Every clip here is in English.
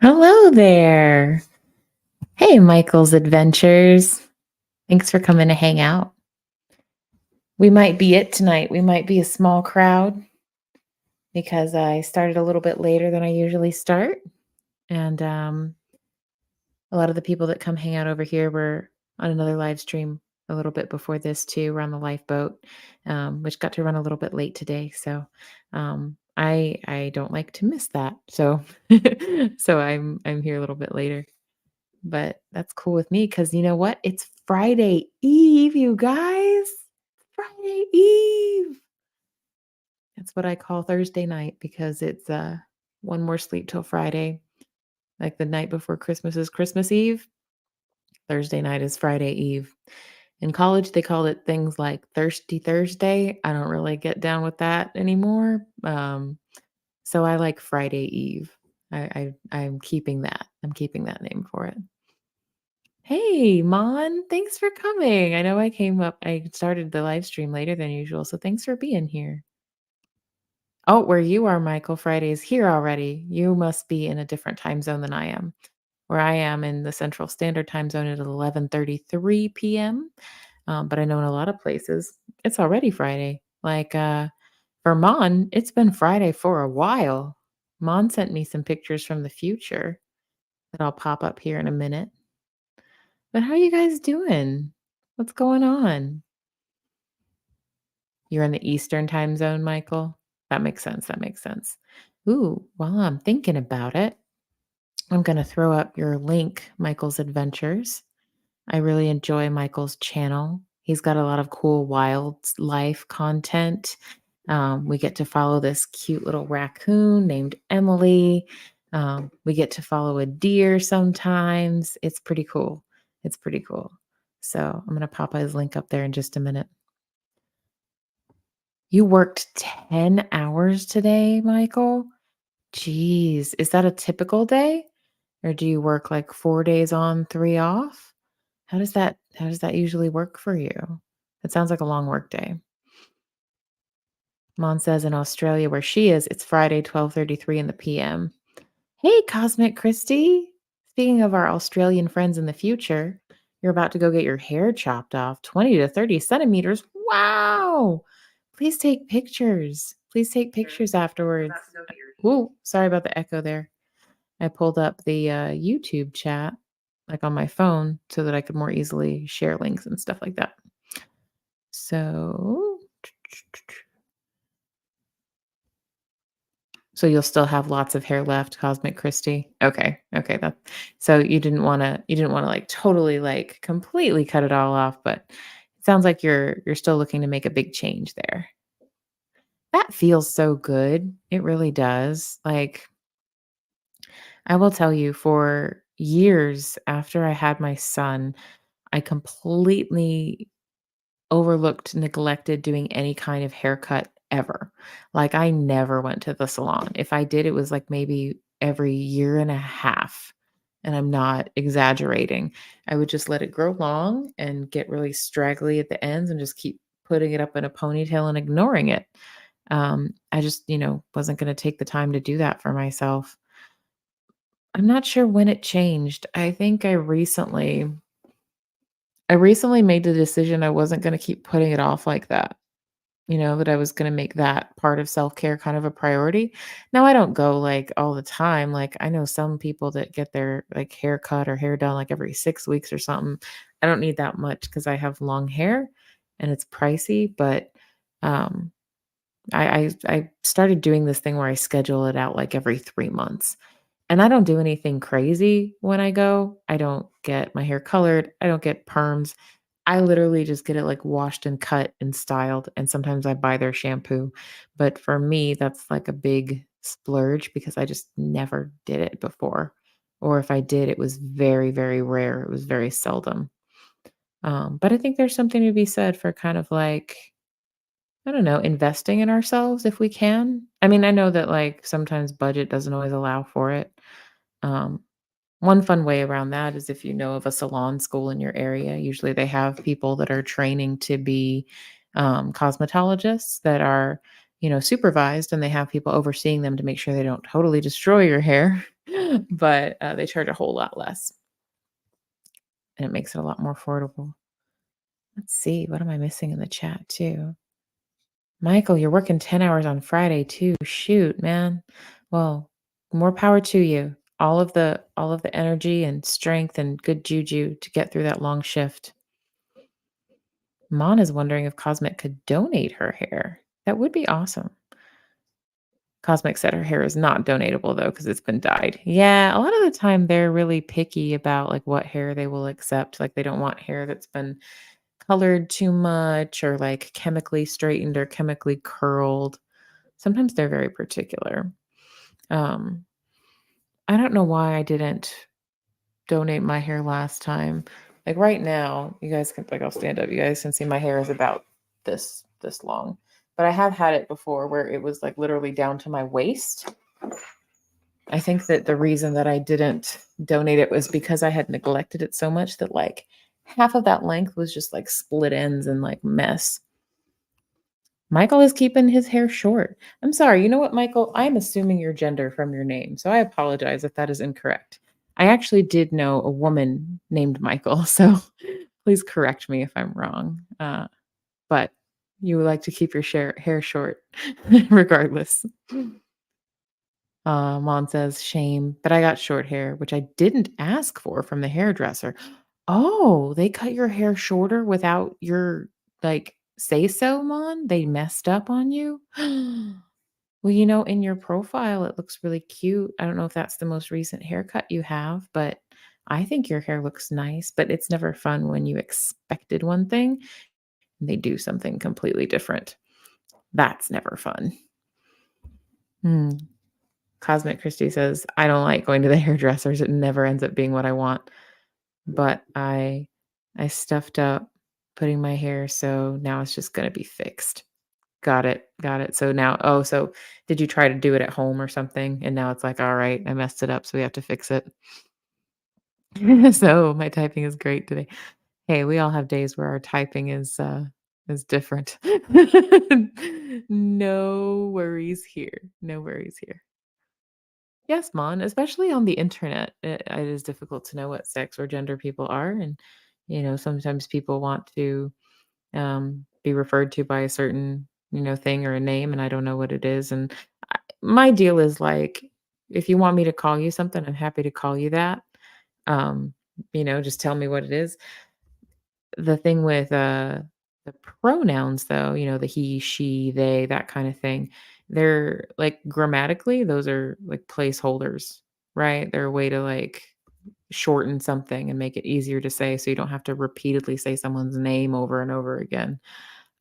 Hello there. Hey, Michael's Adventures. Thanks for coming to hang out. We might be it tonight. We might be a small crowd because I started a little bit later than I usually start. And a lot of the people that come hang out over here were on another live stream a little bit before this too. We're on the lifeboat, which got to run a little bit late today. So I don't like to miss that. So so I'm here a little bit later. But that's cool with me because you know what? It's Friday Eve, you guys. Friday Eve. That's what I call Thursday night because it's one more sleep till Friday. Like the night before Christmas is Christmas Eve. Thursday night is Friday Eve. In college, they called it things like Thirsty Thursday. I don't really get down with that anymore. So I like Friday Eve. I'm keeping that. I'm keeping that name for it. Hey, Mon, thanks for coming. I started the live stream later than usual, so thanks for being here. Oh, where you are, Michael, Friday's here already. You must be in a different time zone than I am. Where I am in the Central Standard Time Zone at 11:33 p.m. But I know in a lot of places it's already Friday. Like for Mon, it's been Friday for a while. Mon sent me some pictures from the future that I'll pop up here in a minute. But how are you guys doing? What's going on? You're in the Eastern time zone, Michael? That makes sense. That makes sense. Ooh, while I'm thinking about it, I'm going to throw up your link, Michael's Adventures. I really enjoy Michael's channel. He's got a lot of cool wildlife content. We get to follow this cute little raccoon named Emily. We get to follow a deer sometimes. It's pretty cool. It's pretty cool. So I'm going to pop his link up there in just a minute. You worked 10 hours today, Michael? Jeez, is that a typical day? Or do you work like 4 days on, 3 off? How does that usually work for you? It sounds like a long work day. Mon says in Australia where she is, it's Friday, 12:33 in the PM. Hey, Cosmic Christie. Speaking of our Australian friends in the future, you're about to go get your hair chopped off 20 to 30 centimeters. Wow. Please take pictures. Please take pictures afterwards. Ooh, sorry about the echo there. I pulled up the YouTube chat like on my phone so that I could more easily share links and stuff like that. So you'll still have lots of hair left, Cosmic Christie? Okay. Okay, that so you didn't wanna, like, totally, like, completely cut it all off, but it sounds like you're still looking to make a big change there. That feels so good. It really does. Like, I will tell you, for years after I had my son, I completely overlooked, neglected doing any kind of haircut ever. Like, I never went to the salon. If I did, it was like maybe every year and a half, and I'm not exaggerating. I would just let it grow long and get really straggly at the ends and just keep putting it up in a ponytail and ignoring it. I just, wasn't gonna take the time to do that for myself. I'm not sure when it changed. I think I recently made the decision I wasn't gonna keep putting it off like that, that I was gonna make that part of self-care kind of a priority. Now, I don't go, like, all the time, like, I know some people that get their, like, hair cut or hair done, like, every 6 weeks or something. I don't need that much because I have long hair and it's pricey, but, um, I started doing this thing where I schedule it out, like, every 3 months. And I don't do anything crazy when I go. I don't get my hair colored. I don't get perms. I literally just get it like washed and cut and styled. And sometimes I buy their shampoo. But for me, that's like a big splurge because I just never did it before. Or if I did, it was very, very rare. It was very seldom. But I think there's something to be said for kind of like, I don't know, investing in ourselves if we can. I mean, I know that like sometimes budget doesn't always allow for it. Um, One fun way around that is if you know of a salon school in your area, usually they have people that are training to be cosmetologists that are, supervised, and they have people overseeing them to make sure they don't totally destroy your hair. But they charge a whole lot less, and it makes it a lot more affordable. Let's see, what am I missing in the chat too? Michael, you're working 10 hours on Friday too. Shoot, man. Well, more power to you. All of the energy and strength and good juju to get through that long shift. Mon is wondering if Cosmic could donate her hair. That would be awesome. Cosmic said her hair is not donatable though because it's been dyed. Yeah, a lot of the time they're really picky about like what hair they will accept. Like they don't want hair that's been colored too much or like chemically straightened or chemically curled. Sometimes they're very particular. Um, I don't know why I didn't donate my hair last time. Like right now, you guys can like I'll stand up. You guys can see my hair is about this long. But I have had it before where it was like literally down to my waist. I think that the reason that I didn't donate it was because I had neglected it so much that like half of that length was just like split ends and like mess. Michael is keeping his hair short. I'm sorry. You know what, Michael? I'm assuming your gender from your name. So I apologize if that is incorrect. I actually did know a woman named Michael. So please correct me if I'm wrong. But you would like to keep your hair short regardless. Mom says, shame, but I got short hair, which I didn't ask for from the hairdresser. Oh, they cut your hair shorter without your like say so, Mon? They messed up on you? Well, in your profile, it looks really cute. I don't know if that's the most recent haircut you have, but I think your hair looks nice, but it's never fun when you expected one thing and they do something completely different. That's never fun. Hmm. Cosmic Christie says, I don't like going to the hairdressers. It never ends up being what I want. But I stuffed up putting my hair, so now it's just gonna be fixed. Got it. Got it. So now so did you try to do it at home or something? And now it's like, all right, I messed it up, so we have to fix it. So my typing is great today. Hey, we all have days where our typing is different. No worries here. No worries here. Yes, Mon, especially on the internet, it is difficult to know what sex or gender people are. And, sometimes people want to be referred to by a certain, thing or a name, and I don't know what it is. And my deal is like, if you want me to call you something, I'm happy to call you that. Um, just tell me what it is. The thing with the pronouns, though, the he, she, they, that kind of thing, they're like grammatically, those are like placeholders, right? They're a way to like shorten something and make it easier to say so you don't have to repeatedly say someone's name over and over again.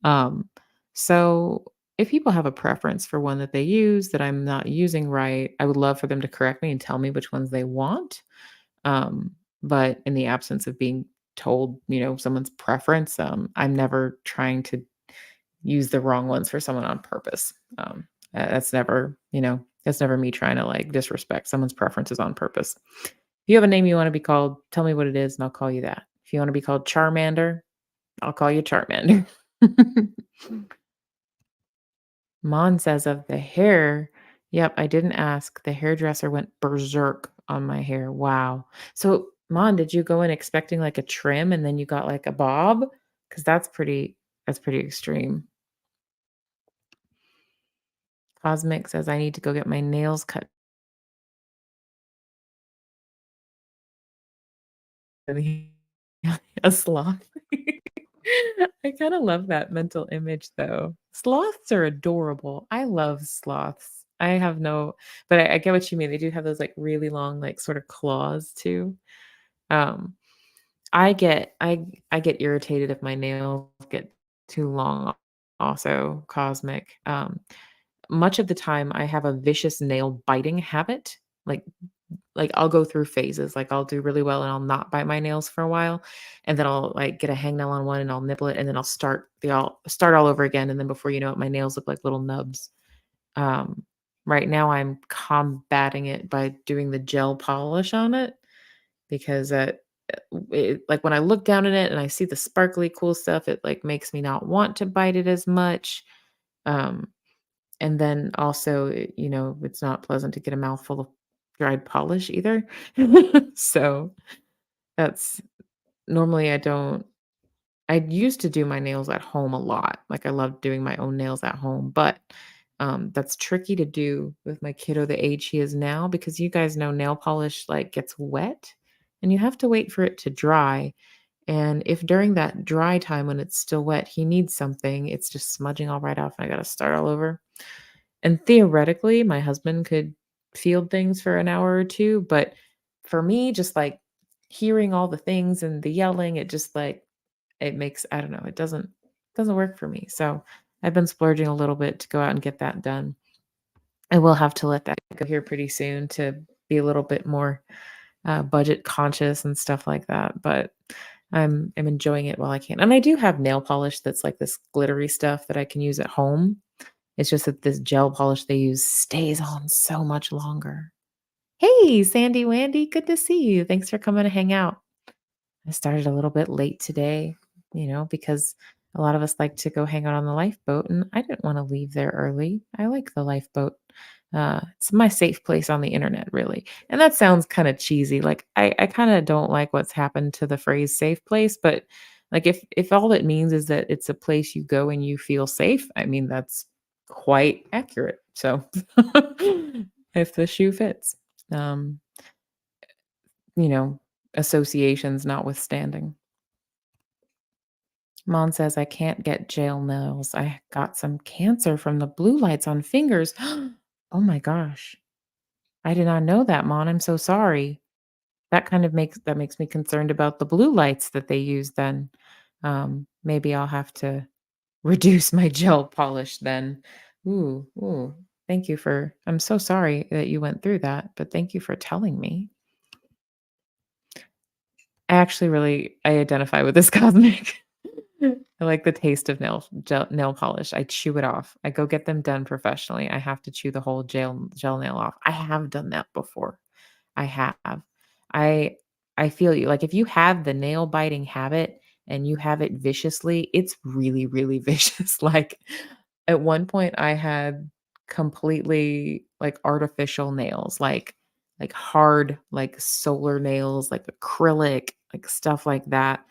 Um, so if people have a preference for one that they use that I'm not using right, I would love for them to correct me and tell me which ones they want. Um, but in the absence of being told, someone's preference, I'm never trying to use the wrong ones for someone on purpose. That's never me trying to like disrespect someone's preferences on purpose. If you have a name you want to be called, tell me what it is and I'll call you that. If you want to be called Charmander, I'll call you Charmander. Mon says of the hair, yep, I didn't ask. The hairdresser went berserk on my hair. Wow. So, Mon, did you go in expecting like a trim and then you got like a bob? Because that's pretty extreme. Cosmic says I need to go get my nails cut. A sloth. I kind of love that mental image though. Sloths are adorable. I love sloths. I have no, but I get what you mean. They do have those like really long, like sort of claws too. Um, I get irritated if my nails get too long. Also, cosmic. Much of the time, I have a vicious nail biting habit. Like I'll go through phases. Like I'll do really well and I'll not bite my nails for a while, and then I'll like get a hangnail on one and I'll nibble it, and then I'll start all over again. And then before you know it, my nails look like little nubs. Um, right now, I'm combating it by doing the gel polish on it because like when I look down at it and I see the sparkly cool stuff, it like makes me not want to bite it as much. Um, And then also, it's not pleasant to get a mouthful of dried polish either. So that's normally I used to do my nails at home a lot. Like I loved doing my own nails at home, but that's tricky to do with my kiddo the age he is now because you guys know nail polish like gets wet and you have to wait for it to dry. And if during that dry time when it's still wet, he needs something, it's just smudging all right off and I got to start all over. And theoretically, my husband could field things for an hour or 2, but for me, just, like, hearing all the things and the yelling, it just, like it makes I don't know, it doesn't work for me, so I've been splurging a little bit to go out and get that done. I will have to let that go here pretty soon to be a little bit more, budget conscious and stuff like that, but I'm enjoying it while I can, and I do have nail polish that's, like, this glittery stuff that I can use at home. It's just that this gel polish they use stays on so much longer. Hey, Sandy Wandy, good to see you. Thanks for coming to hang out. I started a little bit late today, because a lot of us like to go hang out on the lifeboat, and I didn't want to leave there early. I like the lifeboat. It's my safe place on the internet, really. And that sounds kind of cheesy. Like I kind of don't like what's happened to the phrase safe place, but like if all it means is that it's a place you go and you feel safe, I mean that's quite accurate. So if the shoe fits. Um, you know, associations notwithstanding. Mom says I can't get jail nails. I got some cancer from the blue lights on fingers. Oh my gosh. I did not know that, Mom. I'm so sorry. That makes me concerned about the blue lights that they use then. Maybe I'll have to reduce my gel polish then. Ooh, ooh. I'm so sorry that you went through that, but thank you for telling me. I identify with this cosmic. I like the taste of nail polish. I chew it off. I go get them done professionally. I have to chew the whole gel nail off. I have done that before. I have. I I feel you. Like if you have the nail biting habit and you have it viciously, it's really, really vicious. Like at one point I had completely like artificial nails, like hard, like solar nails, like acrylic, like stuff like that.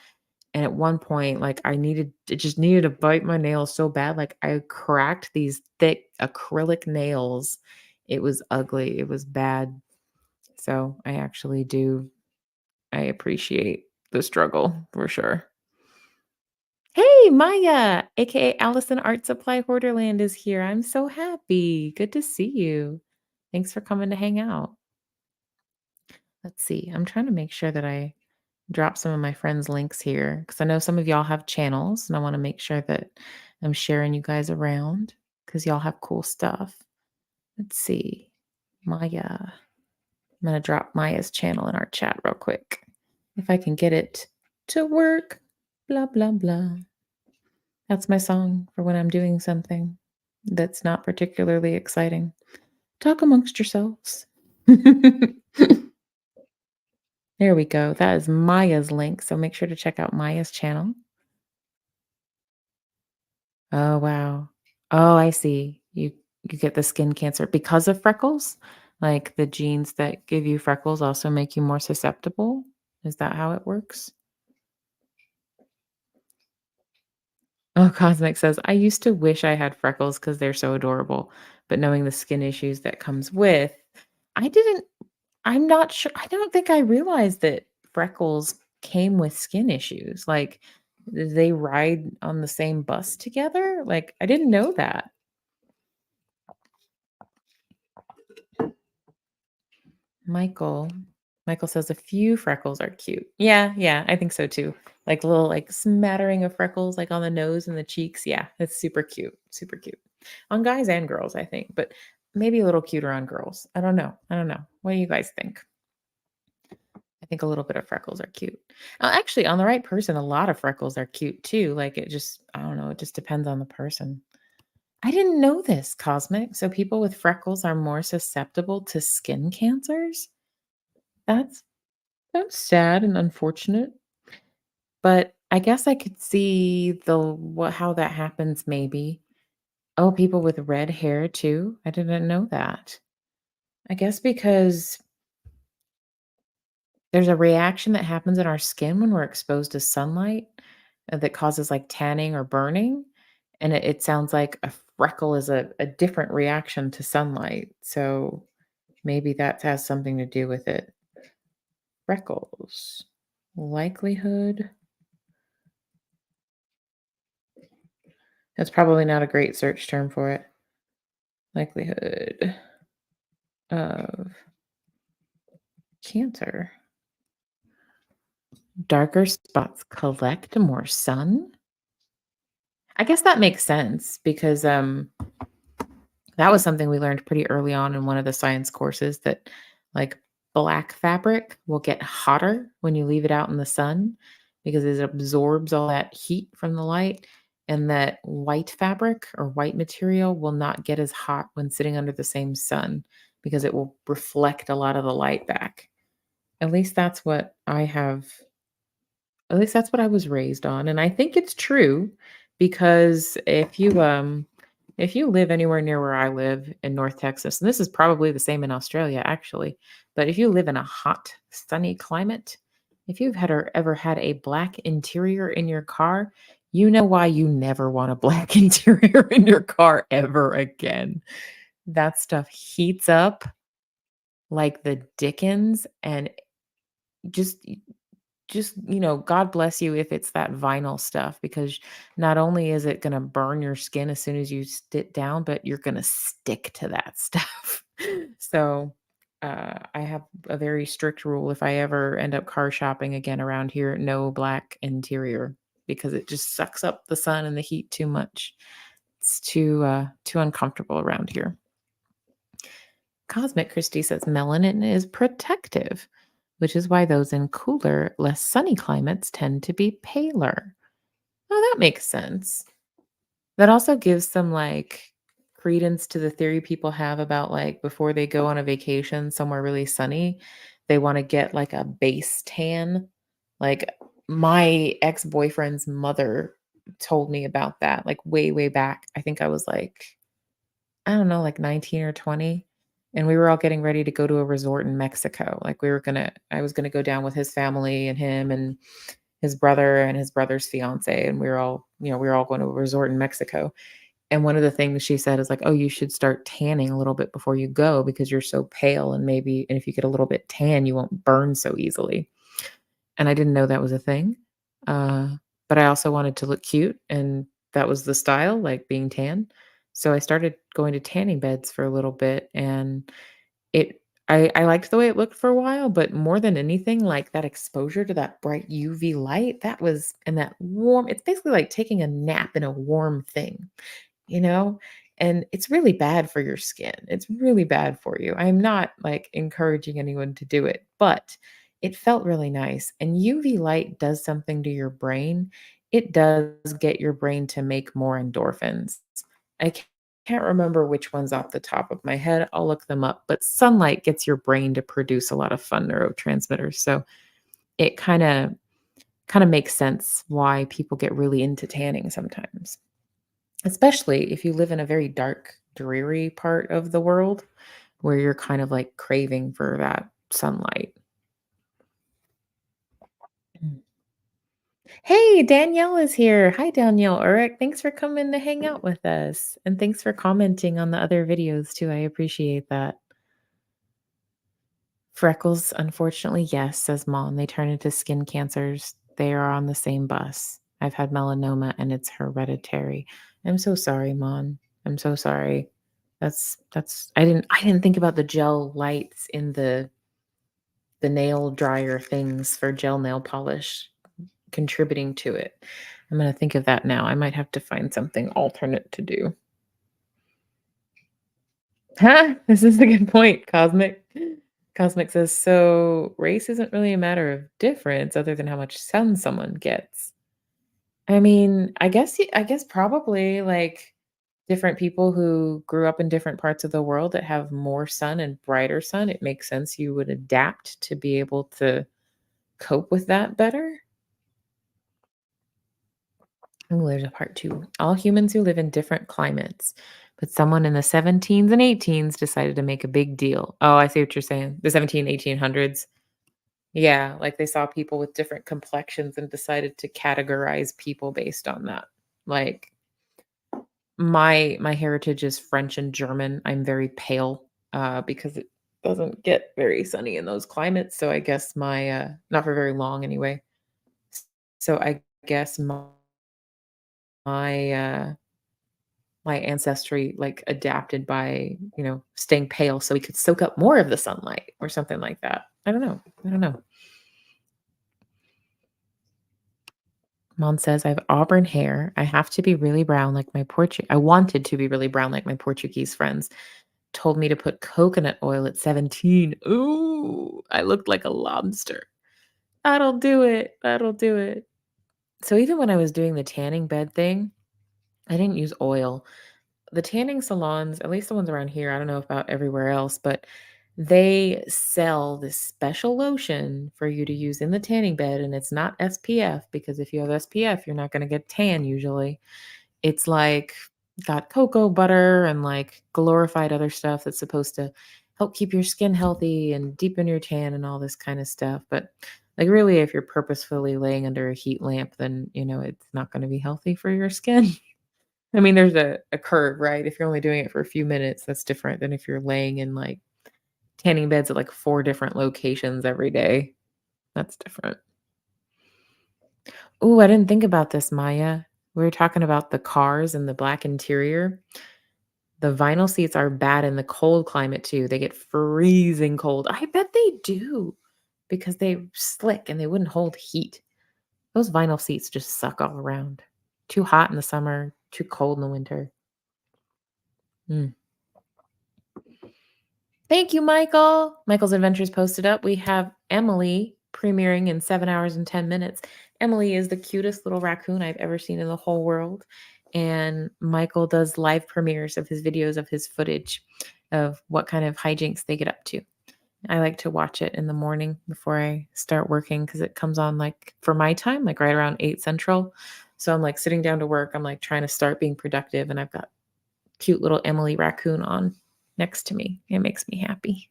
And at one point, like it just needed to bite my nails so bad. Like I cracked these thick acrylic nails. It was ugly. It was bad. So I appreciate the struggle for sure. Hey, Maya, aka Allison Art Supply Hoarderland is here. I'm so happy. Good to see you. Thanks for coming to hang out. Let's see. I'm trying to make sure that I drop some of my friends' links here because I know some of y'all have channels and I want to make sure that I'm sharing you guys around because y'all have cool stuff. Let's see. Maya. I'm going to drop Maya's channel in our chat real quick. If I can get it to work. Blah, blah, blah. That's my song for when I'm doing something that's not particularly exciting. Talk amongst yourselves. There we go. That is Maya's link. So make sure to check out Maya's channel. Oh, wow. Oh, I see. You get the skin cancer because of freckles? Like the genes that give you freckles also make you more susceptible? Is that how it works? Oh, Cosmic says, I used to wish I had freckles because they're so adorable, but knowing the skin issues that comes with, I didn't, I'm not sure. I don't think I realized that freckles came with skin issues. Like, they ride on the same bus together? Like, I didn't know that. Michael. Michael says a few freckles are cute. Yeah, yeah, I think so too. Like little like smattering of freckles like on the nose and the cheeks. Yeah, it's super cute. Super cute. On guys and girls, I think, but maybe a little cuter on girls. I don't know. I don't know. What do you guys think? I think a little bit of freckles are cute. Actually, on the right person, a lot of freckles are cute too. Like I don't know, it just depends on the person. I didn't know this, Cosmic. So people with freckles are more susceptible to skin cancers? That's That's sad and unfortunate, but I guess I could see the what how that happens maybe. Oh, people with red hair too? I didn't know that. I guess because there's a reaction that happens in our skin when we're exposed to sunlight, that causes, like, tanning or burning, and it sounds like a freckle is a different reaction to sunlight, so maybe that has something to do with it. Freckles. Likelihood. That's probably not a great search term for it. Likelihood of cancer. Darker spots collect more sun? I guess that makes sense because, that was something we learned pretty early on in one of the science courses that, like, black fabric will get hotter when you leave it out in the sun because it absorbs all that heat from the light, and that white fabric or white material will not get as hot when sitting under the same sun because it will reflect a lot of the light back. At least that's what I have At least that's what I was raised on, and I think it's true because if you live anywhere near where I live in North Texas, and this is probably the same in Australia actually, but if you live in a hot, sunny climate, if you've had or ever had a black interior in your car, you know why you never want a black interior in your car ever again. That stuff heats up like the dickens and just God bless you if it's that vinyl stuff because not only is it gonna burn your skin as soon as you sit down, but you're gonna stick to that stuff. So, I have a very strict rule if I ever end up car shopping again around here, no black interior because it just sucks up the sun and the heat too much. It's too uncomfortable around here. Cosmic Christie says melanin is protective, which is why those in cooler, less sunny climates tend to be paler. Oh, that makes sense. That also gives some like credence to the theory people have about like before they go on a vacation somewhere really sunny, they want to get like a base tan. Like my ex-boyfriend's mother told me about that like way, way back. I think I was like I don't know, like 19 or 20, and we were all getting ready to go to a resort in Mexico. Like, I was gonna go down with his family and him and his brother and his brother's fiance, and we were all going to a resort in Mexico. And one of the things she said is like, "Oh, you should start tanning a little bit before you go because you're so pale and if you get a little bit tan, you won't burn so easily." And I didn't know that was a thing. Uh, but I also wanted to look cute, and that was the style, like being tan. So I started going to tanning beds for a little bit, and it I liked the way it looked for a while, but more than anything, like that exposure to that bright UV light, that was and that warm it's basically like taking a nap in a warm thing you know? And it's really bad for your skin. It's really bad for you. I'm not like encouraging anyone to do it, but it felt really nice. And UV light does something to your brain. It does get your brain to make more endorphins. I can't remember which ones off the top of my head. I'll look them up, but sunlight gets your brain to produce a lot of fun neurotransmitters. So it kind of makes sense why people get really into tanning sometimes. Especially if you live in a very dark, dreary part of the world where you're kind of like craving for that sunlight. Mm. Hey, Danielle is here. Hi, Danielle Urich. Thanks for coming to hang out with us. And thanks for commenting on the other videos too. I appreciate that. Freckles, unfortunately, yes, says mom. They turn into skin cancers. They are on the same bus. I've had melanoma and it's hereditary. I'm so sorry, mom. I'm so sorry. That's I didn't think about the gel lights in the nail dryer things for gel nail polish contributing to it. I'm gonna think of that now. I might have to find something alternate to do. Huh? This is a good point, Cosmic. Cosmic says, so race isn't really a matter of difference other than how much sun someone gets. I mean, I guess probably like different people who grew up in different parts of the world that have more sun and brighter sun, it makes sense you would adapt to be able to cope with that better. Oh, there's a part two. All humans who live in different climates, but someone in the 17s and 18s decided to make a big deal. Oh, I see what you're saying. The 1800s. Yeah, like they saw people with different complexions and decided to categorize people based on that. Like my heritage is French and German. I'm very pale because it doesn't get very sunny in those climates. So I guess my not for very long anyway. So I guess my my ancestry like adapted by, staying pale so we could soak up more of the sunlight or something like that. I don't know. I don't know. Mom says I have auburn hair. I have to be really brown like my I wanted to be really brown like my Portuguese friends. Told me to put coconut oil at 17. Ooh, I looked like a lobster. That'll do it. That'll do it. So even when I was doing the tanning bed thing, I didn't use oil. The tanning salons, at least the ones around here, I don't know about everywhere else, but they sell this special lotion for you to use in the tanning bed, and it's not SPF because if you have SPF, you're not going to get tan usually. It's like got cocoa butter and like glorified other stuff that's supposed to help keep your skin healthy and deepen your tan and all this kind of stuff. But like really, if you're purposefully laying under a heat lamp, then it's not going to be healthy for your skin. I mean, there's a curve, right? If you're only doing it for a few minutes, that's different than if you're laying in like tanning beds at like 4 different locations every day. That's different. Oh, I didn't think about this, Maya. We were talking about the cars and the black interior. The vinyl seats are bad in the cold climate too. They get freezing cold. I bet they do because they slick and they wouldn't hold heat. Those vinyl seats just suck all around. Too hot in the summer, too cold in the winter. Mm. Thank you, Michael. Michael's Adventures posted up. We have Emily premiering in 7 hours and 10 minutes. Emily is the cutest little raccoon I've ever seen in the whole world. And Michael does live premieres of his videos of his footage of what kind of hijinks they get up to. I like to watch it in the morning before I start working because it comes on like for my time, like right around 8 Central. So I'm like sitting down to work. I'm like trying to start being productive, and I've got cute little Emily raccoon on next to me. It makes me happy.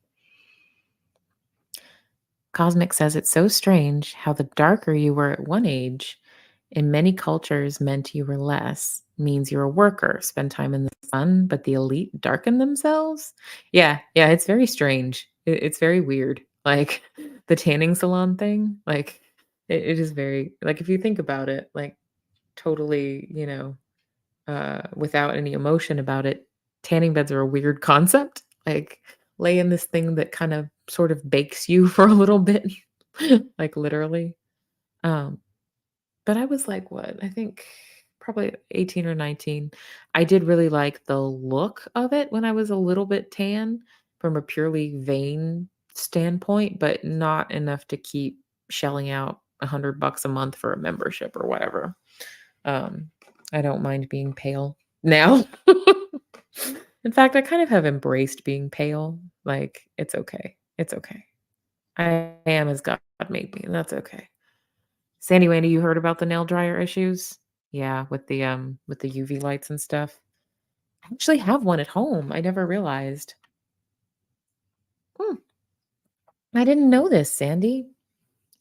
Cosmic says it's so strange how the darker you were at one age in many cultures meant you were less, means you're a worker, spend time in the sun, but the elite darken themselves. Yeah, it's very strange. It's very weird. Like the tanning salon thing, like it is very, like if you think about it, like totally, without any emotion about it, tanning beds are a weird concept. Like, lay in this thing that kind of sort of bakes you for a little bit, like literally. Um, but I was like, what? I think probably 18 or 19. I did really like the look of it when I was a little bit tan from a purely vain standpoint, but not enough to keep shelling out $100 a month for a membership or whatever. Um, I don't mind being pale now. In fact, I kind of have embraced being pale. Like, it's okay. It's okay. I am as God made me, and that's okay. Sandy Wandy, you heard about the nail dryer issues? Yeah, with the UV lights and stuff. I actually have one at home. I never realized. Hmm, I didn't know this, Sandy.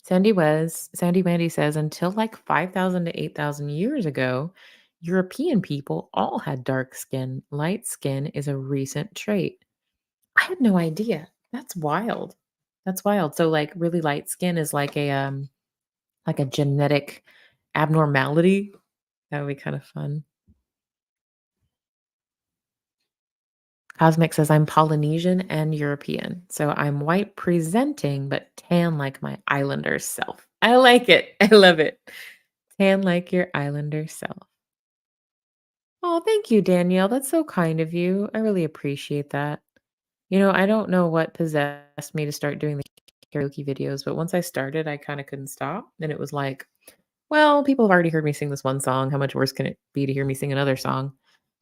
Sandy Wandy says until like 5,000 to 8,000 years ago, European people all had dark skin. Light skin is a recent trait. I had no idea. That's wild. That's wild. So like really light skin is like a genetic abnormality. That would be kind of fun. Cosmic says I'm Polynesian and European. So I'm white presenting, but tan like my islander self. I like it. I love it. Tan like your islander self. Oh, thank you, Danielle. That's so kind of you. I really appreciate that. I don't know what possessed me to start doing the karaoke videos, but once I started, I kind of couldn't stop. And it was like, well, people have already heard me sing this one song. How much worse can it be to hear me sing another song?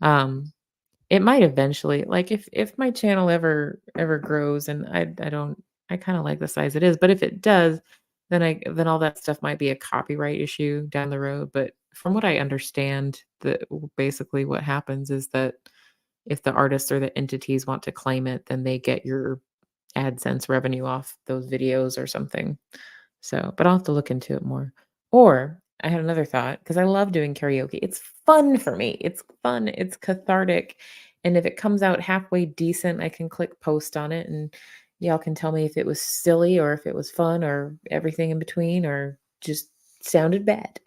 Um, it might eventually, like if my channel ever grows, and I don't, I kind of like the size it is, but if it does, then all that stuff might be a copyright issue down the road. But from what I understand, basically what happens is that if the artists or the entities want to claim it, then they get your AdSense revenue off those videos or something. So, but I'll have to look into it more. Or I had another thought because I love doing karaoke. It's fun for me. It's fun. It's cathartic. And if it comes out halfway decent, I can click post on it and y'all can tell me if it was silly or if it was fun or everything in between or just sounded bad.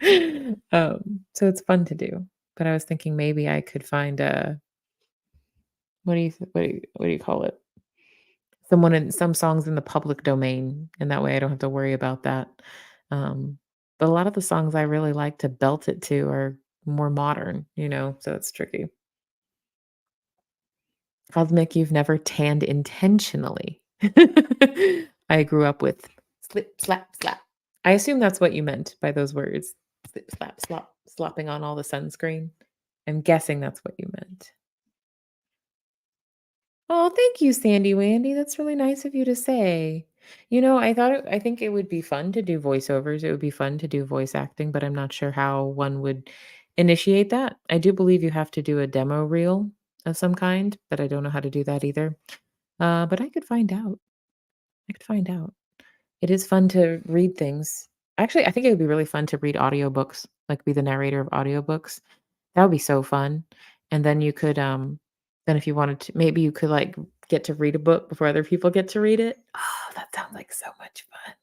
So it's fun to do. But I was thinking maybe I could find a what do you call it? Someone in some songs in the public domain, and that way I don't have to worry about that. Um, but a lot of the songs I really like to belt it to are more modern, so it's tricky. Cosmic, you've never tanned intentionally. I grew up with slip, slap, slap. I assume that's what you meant by those words. Slip, slap, slop, slopping on all the sunscreen. I'm guessing that's what you meant. Oh, thank you, Sandy Wandy. That's really nice of you to say. I think it would be fun to do voiceovers. It would be fun to do voice acting, but I'm not sure how one would initiate that. I do believe you have to do a demo reel of some kind, but I don't know how to do that either. But I could find out. I could find out. It is fun to read things. Actually, I think it would be really fun to read audiobooks, like be the narrator of audiobooks. That would be so fun. And then you could, then if you wanted to, maybe you could like get to read a book before other people get to read it. Oh, that sounds like so much fun.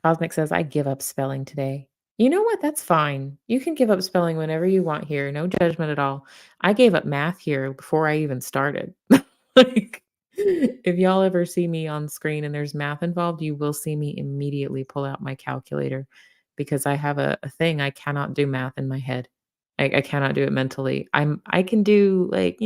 Cosmic says, I give up spelling today. You know what? That's fine. You can give up spelling whenever you want here. No judgment at all. I gave up math here before I even started. Like, if y'all ever see me on screen and there's math involved, you will see me immediately pull out my calculator because I have a thing. I cannot do math in my head. I cannot do it mentally. I can do like,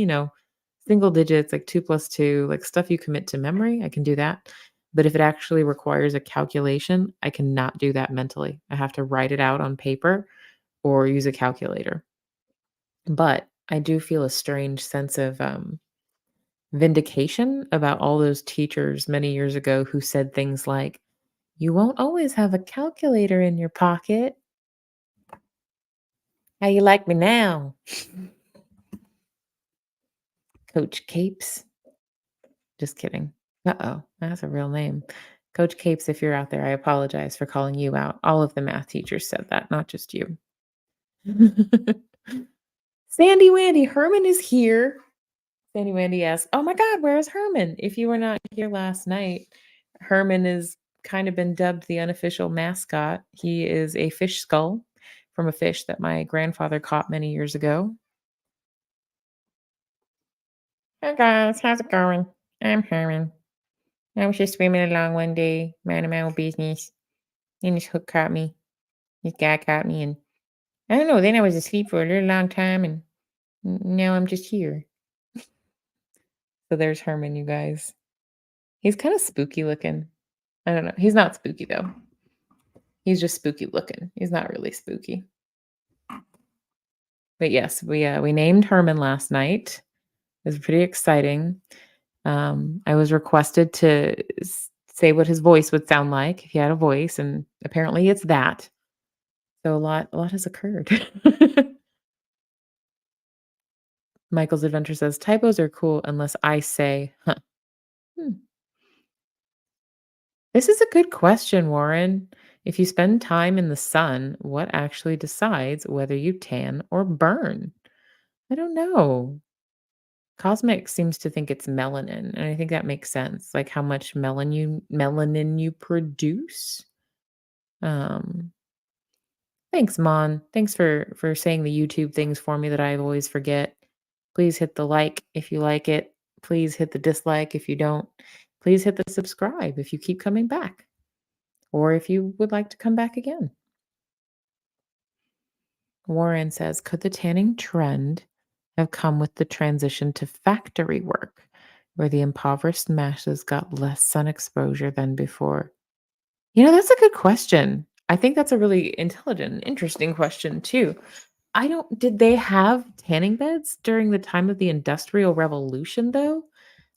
single digits, like 2 plus 2, like stuff you commit to memory. I can do that. But if it actually requires a calculation, I cannot do that mentally. I have to write it out on paper or use a calculator. But I do feel a strange sense of vindication about all those teachers many years ago who said things like, "You won't always have a calculator in your pocket. How you like me now?" Coach Capes. Just kidding. Uh-oh, that's a real name. Coach Capes, if you're out there, I apologize for calling you out. All of the math teachers said that, not just you. Sandy Wandy, Herman is here. Sandy Wandy asks, "Oh my God, where is Herman?" If you were not here last night, Herman is kind of been dubbed the unofficial mascot. He is a fish skull from a fish that my grandfather caught many years ago. Hey guys, how's it going? I'm Herman. I was just swimming along one day, minding my own business, and this hook caught me. This guy caught me, and I don't know. Then I was asleep for a little long time, and now I'm just here. So there's Herman, you guys. He's kind of spooky looking. I don't know. He's not spooky though. He's just spooky looking. He's not really spooky. But yes, we named Herman last night. It was pretty exciting. I was requested to say what his voice would sound like if he had a voice, and apparently it's that. So a lot has occurred. Michael's Adventure says typos are cool unless I say, huh. Hmm. This is a good question, Warren. If you spend time in the sun, what actually decides whether you tan or burn? I don't know. Cosmic seems to think it's melanin, and I think that makes sense. Like how much melanin you produce. Um, Thanks, Mon. Thanks for saying the YouTube things for me that I always forget. Please hit the like if you like it. Please hit the dislike if you don't. Please hit the subscribe if you keep coming back, or if you would like to come back again. Warren says, could the tanning trend have come with the transition to factory work, where the impoverished masses got less sun exposure than before? That's a good question. I think that's a really intelligent and interesting question too. Did they have tanning beds during the time of the Industrial Revolution though?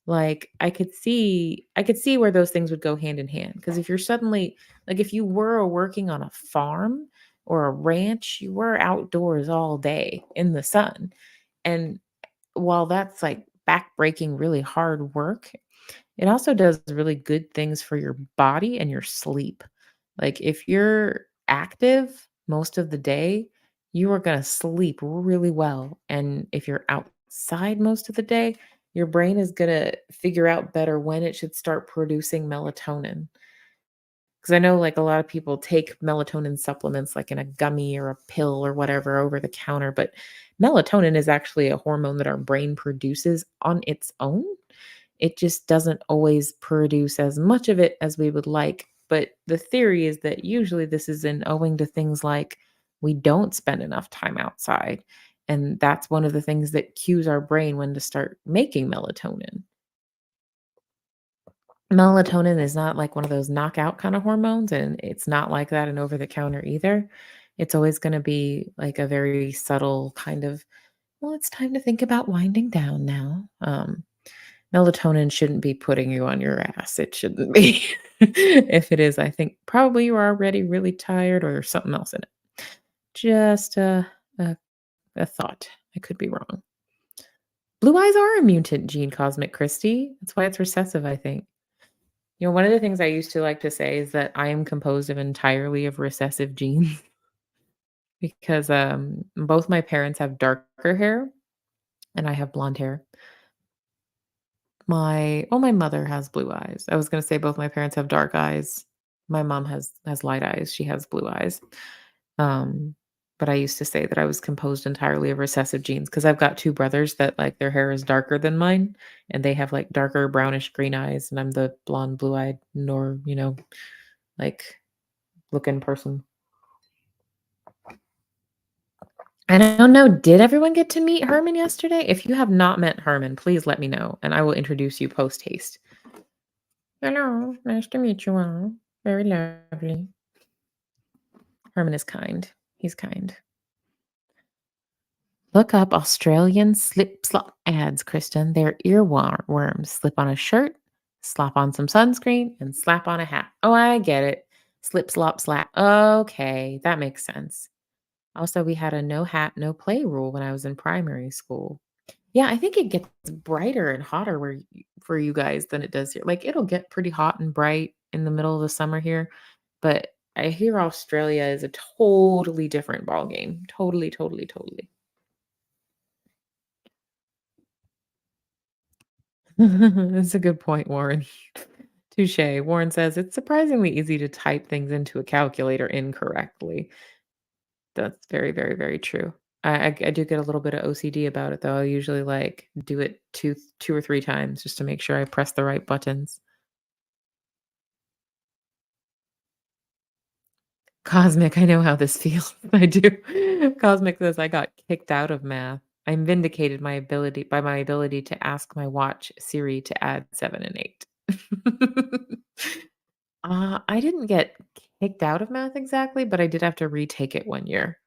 Like, I could see where those things would go hand in hand. Because if you're suddenly like, if you were working on a farm or a ranch, you were outdoors all day in the sun, and while that's, like, backbreaking, really hard work, it also does really good things for your body and your sleep. Like, if you're active most of the day, you are gonna sleep really well, and if you're outside most of the day, your brain is gonna figure out better when it should start producing melatonin. Because I know, like, a lot of people take melatonin supplements, like, in a gummy or a pill or whatever over the counter, but melatonin is actually a hormone that our brain produces on its own. It just doesn't always produce as much of it as we would like. But the theory is that usually this is in owing to things like we don't spend enough time outside. And that's one of the things that cues our brain when to start making melatonin. Melatonin is not like one of those knockout kind of hormones, and it's not like that in over the counter either. It's always going to be like a very subtle kind of, well, it's time to think about winding down now. Melatonin shouldn't be putting you on your ass. It shouldn't be. If it is, I think probably you are already really tired or there's something else in it. Just a thought. I could be wrong. Blue eyes are a mutant gene, Cosmic Christie. That's why it's recessive, I think. One of the things I used to like to say is that I am composed of entirely of recessive genes because both my parents have darker hair and I have blonde hair. My mother has blue eyes. I was gonna say both my parents have dark eyes. My mom has light eyes. She has blue eyes. Um, but I used to say that I was composed entirely of recessive genes because I've got 2 brothers that, like, their hair is darker than mine, and they have, like, darker brownish green eyes, and I'm the blonde, blue-eyed, nor like, looking person. I don't know, did everyone get to meet Herman yesterday? If you have not met Herman, please let me know, and I will introduce you post haste. Hello, nice to meet you all. Very lovely. Herman is kind. He's kind. Look up Australian slip slop ads, Kristen. They're earworms. Slip on a shirt, slap on some sunscreen, and slap on a hat. Oh, I get it. Slip, slop, slap. Okay, that makes sense. Also, we had a no hat, no play rule when I was in primary school. Yeah, I think it gets brighter and hotter for you guys than it does here. Like, it'll get pretty hot and bright in the middle of the summer here, but I hear Australia is a totally different ballgame. Totally, totally, totally. That's a good point, Warren. Touche. Warren says it's surprisingly easy to type things into a calculator incorrectly. That's very, very, very true. I do get a little bit of OCD about it though. I usually like do it two or three times just to make sure I press the right buttons. Cosmic, I know how this feels. I do. Cosmic says I got kicked out of math. I'm vindicated my ability to ask my watch Siri to add 7 and 8. I didn't get kicked out of math exactly, but I did have to retake it 1 year.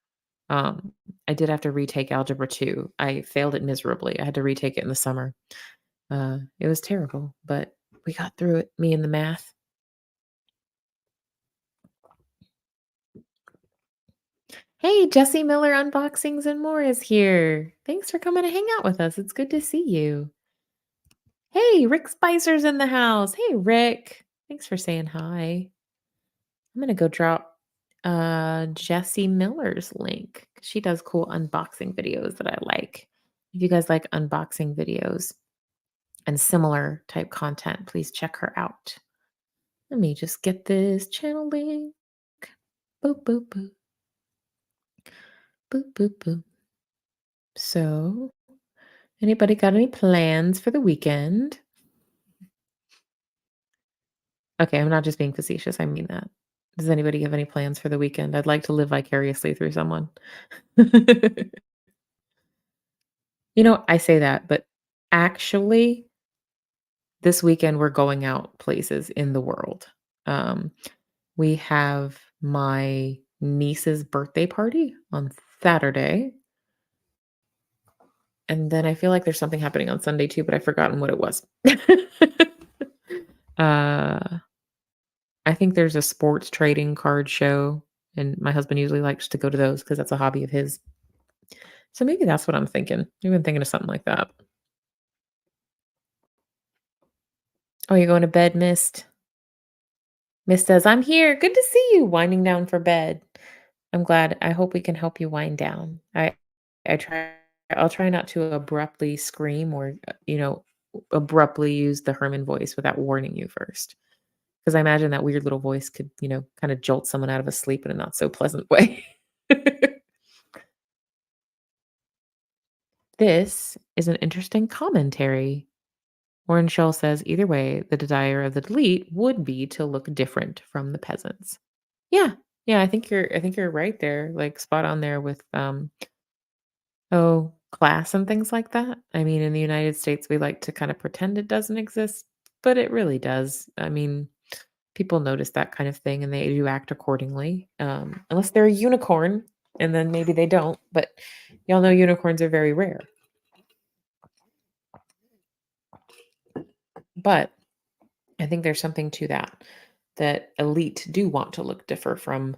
Um, I did have to retake Algebra 2. I failed it miserably. I had to retake it in the summer. It was terrible, but we got through it, me and the math. Hey, Jesse Miller Unboxings and More is here. Thanks for coming to hang out with us. It's good to see you. Hey, Rick Spicer's in the house. Hey, Rick. Thanks for saying hi. I'm gonna go drop Jessie Miller's link. She does cool unboxing videos that I like. If you guys like unboxing videos and similar type content, please check her out. Let me just get this channel link. Boop, boop, boop. Boop, boop, boop. So, anybody got any plans for the weekend? Okay, I'm not just being facetious. I mean that. Does anybody have any plans for the weekend? I'd like to live vicariously through someone. I say that, but actually, this weekend we're going out places in the world. Um, we have my niece's birthday party on Saturday. And then I feel like there's something happening on Sunday too, but I've forgotten what it was. uh, I think there's a sports trading card show, and my husband usually likes to go to those because that's a hobby of his. So maybe that's what I'm thinking. I've been thinking of something like that. Oh, you're going to bed, Mist? Mist says, I'm here. Good to see you. Winding down for bed. I'm glad. I hope we can help you wind down. I try I'll try not to abruptly scream or, abruptly use the Herman voice without warning you first. Because I imagine that weird little voice could, kind of jolt someone out of a sleep in a not so pleasant way. This is an interesting commentary. Warren Shull says either way, the desire of the delete would be to look different from the peasants. Yeah. Yeah, I think you're right there, like spot on there with class and things like that. I mean, in the United States we like to kind of pretend it doesn't exist, but it really does. I mean, people notice that kind of thing and they do act accordingly. Unless they're a unicorn and then maybe they don't, but y'all know unicorns are very rare. But I think there's something to that elite do want to look differ from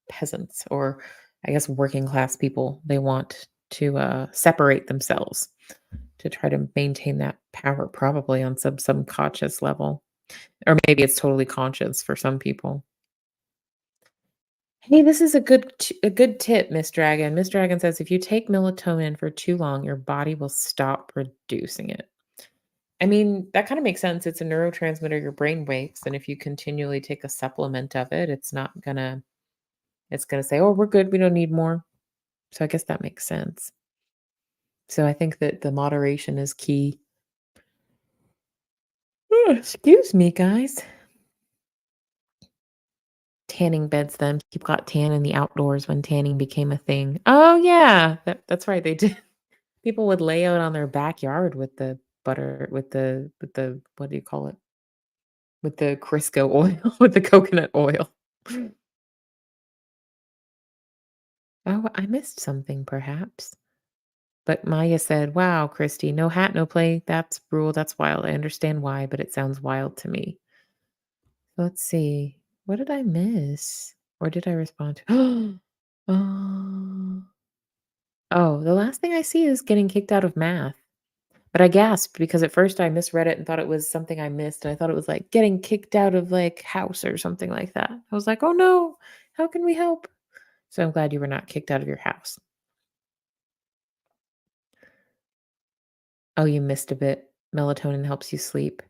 peasants or I guess working class people. They want to separate themselves to try to maintain that power, probably on some subconscious level, or maybe it's totally conscious for some people. Hey, this is a good tip, Miss Dragon. Miss Dragon says if you take melatonin for too long, your body will stop producing it. I mean, that kind of makes sense. It's a neurotransmitter your brain wakes, and if you continually take a supplement of it, it's gonna say, "Oh, we're good. We don't need more." So I guess that makes sense. So I think that the moderation is key. Excuse me, guys. Tanning beds then. People got tan in the outdoors when tanning became a thing. Oh, yeah. That's right, they did. People would lay out on their backyard with the butter with the what do you call it? With the Crisco oil, with the coconut oil. Oh, I missed something perhaps. But Maya said, "Wow, Christy, no hat, no play. That's rule. That's wild. I understand why, but it sounds wild to me." Let's see. What did I miss? Or did I respond to? Oh, oh, the last thing I see is getting kicked out of math. But I gasped because at first I misread it and thought it was something I missed. And I thought it was like getting kicked out of like house or something like that. I was like, oh no, how can we help? So I'm glad you were not kicked out of your house. Oh, you missed a bit. Melatonin helps you sleep.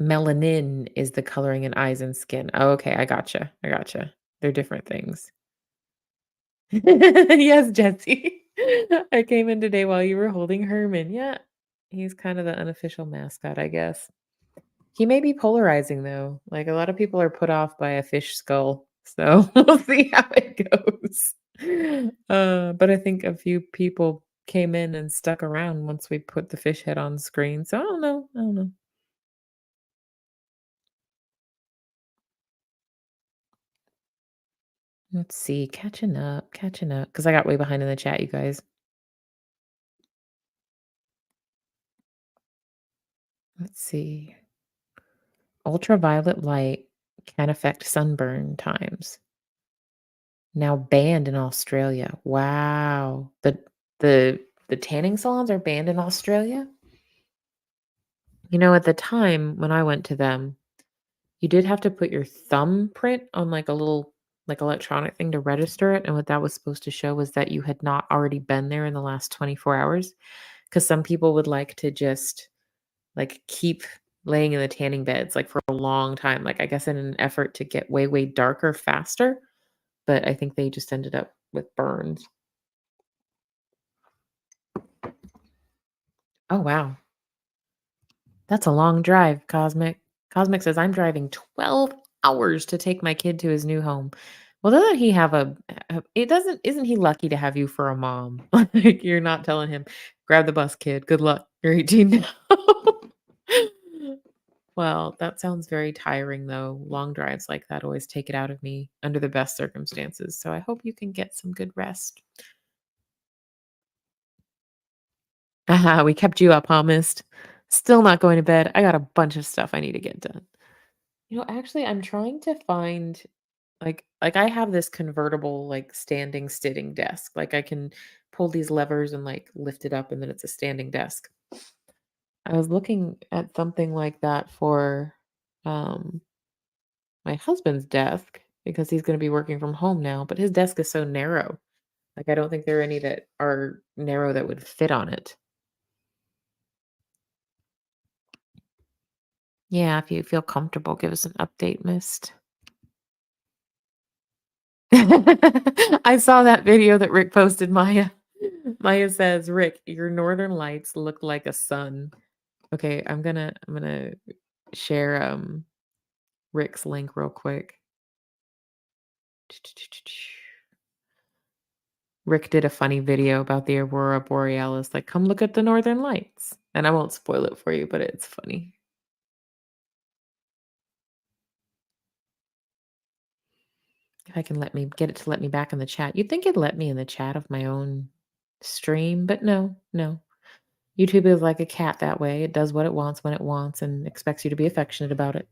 Melanin is the coloring in eyes and skin. Oh, okay. I gotcha. I gotcha. They're different things. Yes, Jesse. I came in today while you were holding Herman. Yeah. He's kind of the unofficial mascot, I guess. He may be polarizing though. Like a lot of people are put off by a fish skull. So we'll see how it goes. But I think a few people came in and stuck around once we put the fish head on screen. So I don't know. I don't know. Let's see. Catching up, catching up. Because I got way behind in the chat, you guys. Let's see. Ultraviolet light can affect sunburn times. Now banned in Australia. Wow. The tanning salons are banned in Australia? At the time when I went to them, you did have to put your thumbprint on like a little like electronic thing to register it, and what that was supposed to show was that you had not already been there in the last 24 hours. Because some people would like to just like keep laying in the tanning beds like for a long time, like I guess in an effort to get way, way darker faster. But I think they just ended up with burns. Oh, wow. That's a long drive, Cosmic. Cosmic says, I'm driving 12 hours to take my kid to his new home. Well, doesn't he have it doesn't, isn't he lucky to have you for a mom? Like, you're not telling him, grab the bus, kid. Good luck. You're 18 now. Well, that sounds very tiring, though. Long drives like that always take it out of me under the best circumstances. So I hope you can get some good rest. Aha, we kept you up, huh, mist? Still not going to bed. I got a bunch of stuff I need to get done. Actually, I'm trying to find like I have this convertible like standing sitting desk. Like I can pull these levers and like lift it up and then it's a standing desk. I was looking at something like that for um my husband's desk because he's going to be working from home now, but his desk is so narrow. Like I don't think there are any that are narrow that would fit on it. Yeah, if you feel comfortable, give us an update, Mist. I saw that video that Rick posted, Maya. Maya says, "Rick, your northern lights look like a sun." Okay, I'm gonna share Rick's link real quick. Rick did a funny video about the aurora borealis, like, "Come look at the northern lights." And I won't spoil it for you, but it's funny. If I can let me get it to let me back in the chat. You'd think it'd let me in the chat of my own stream, but no, no. YouTube is like a cat that way. It does what it wants when it wants and expects you to be affectionate about it.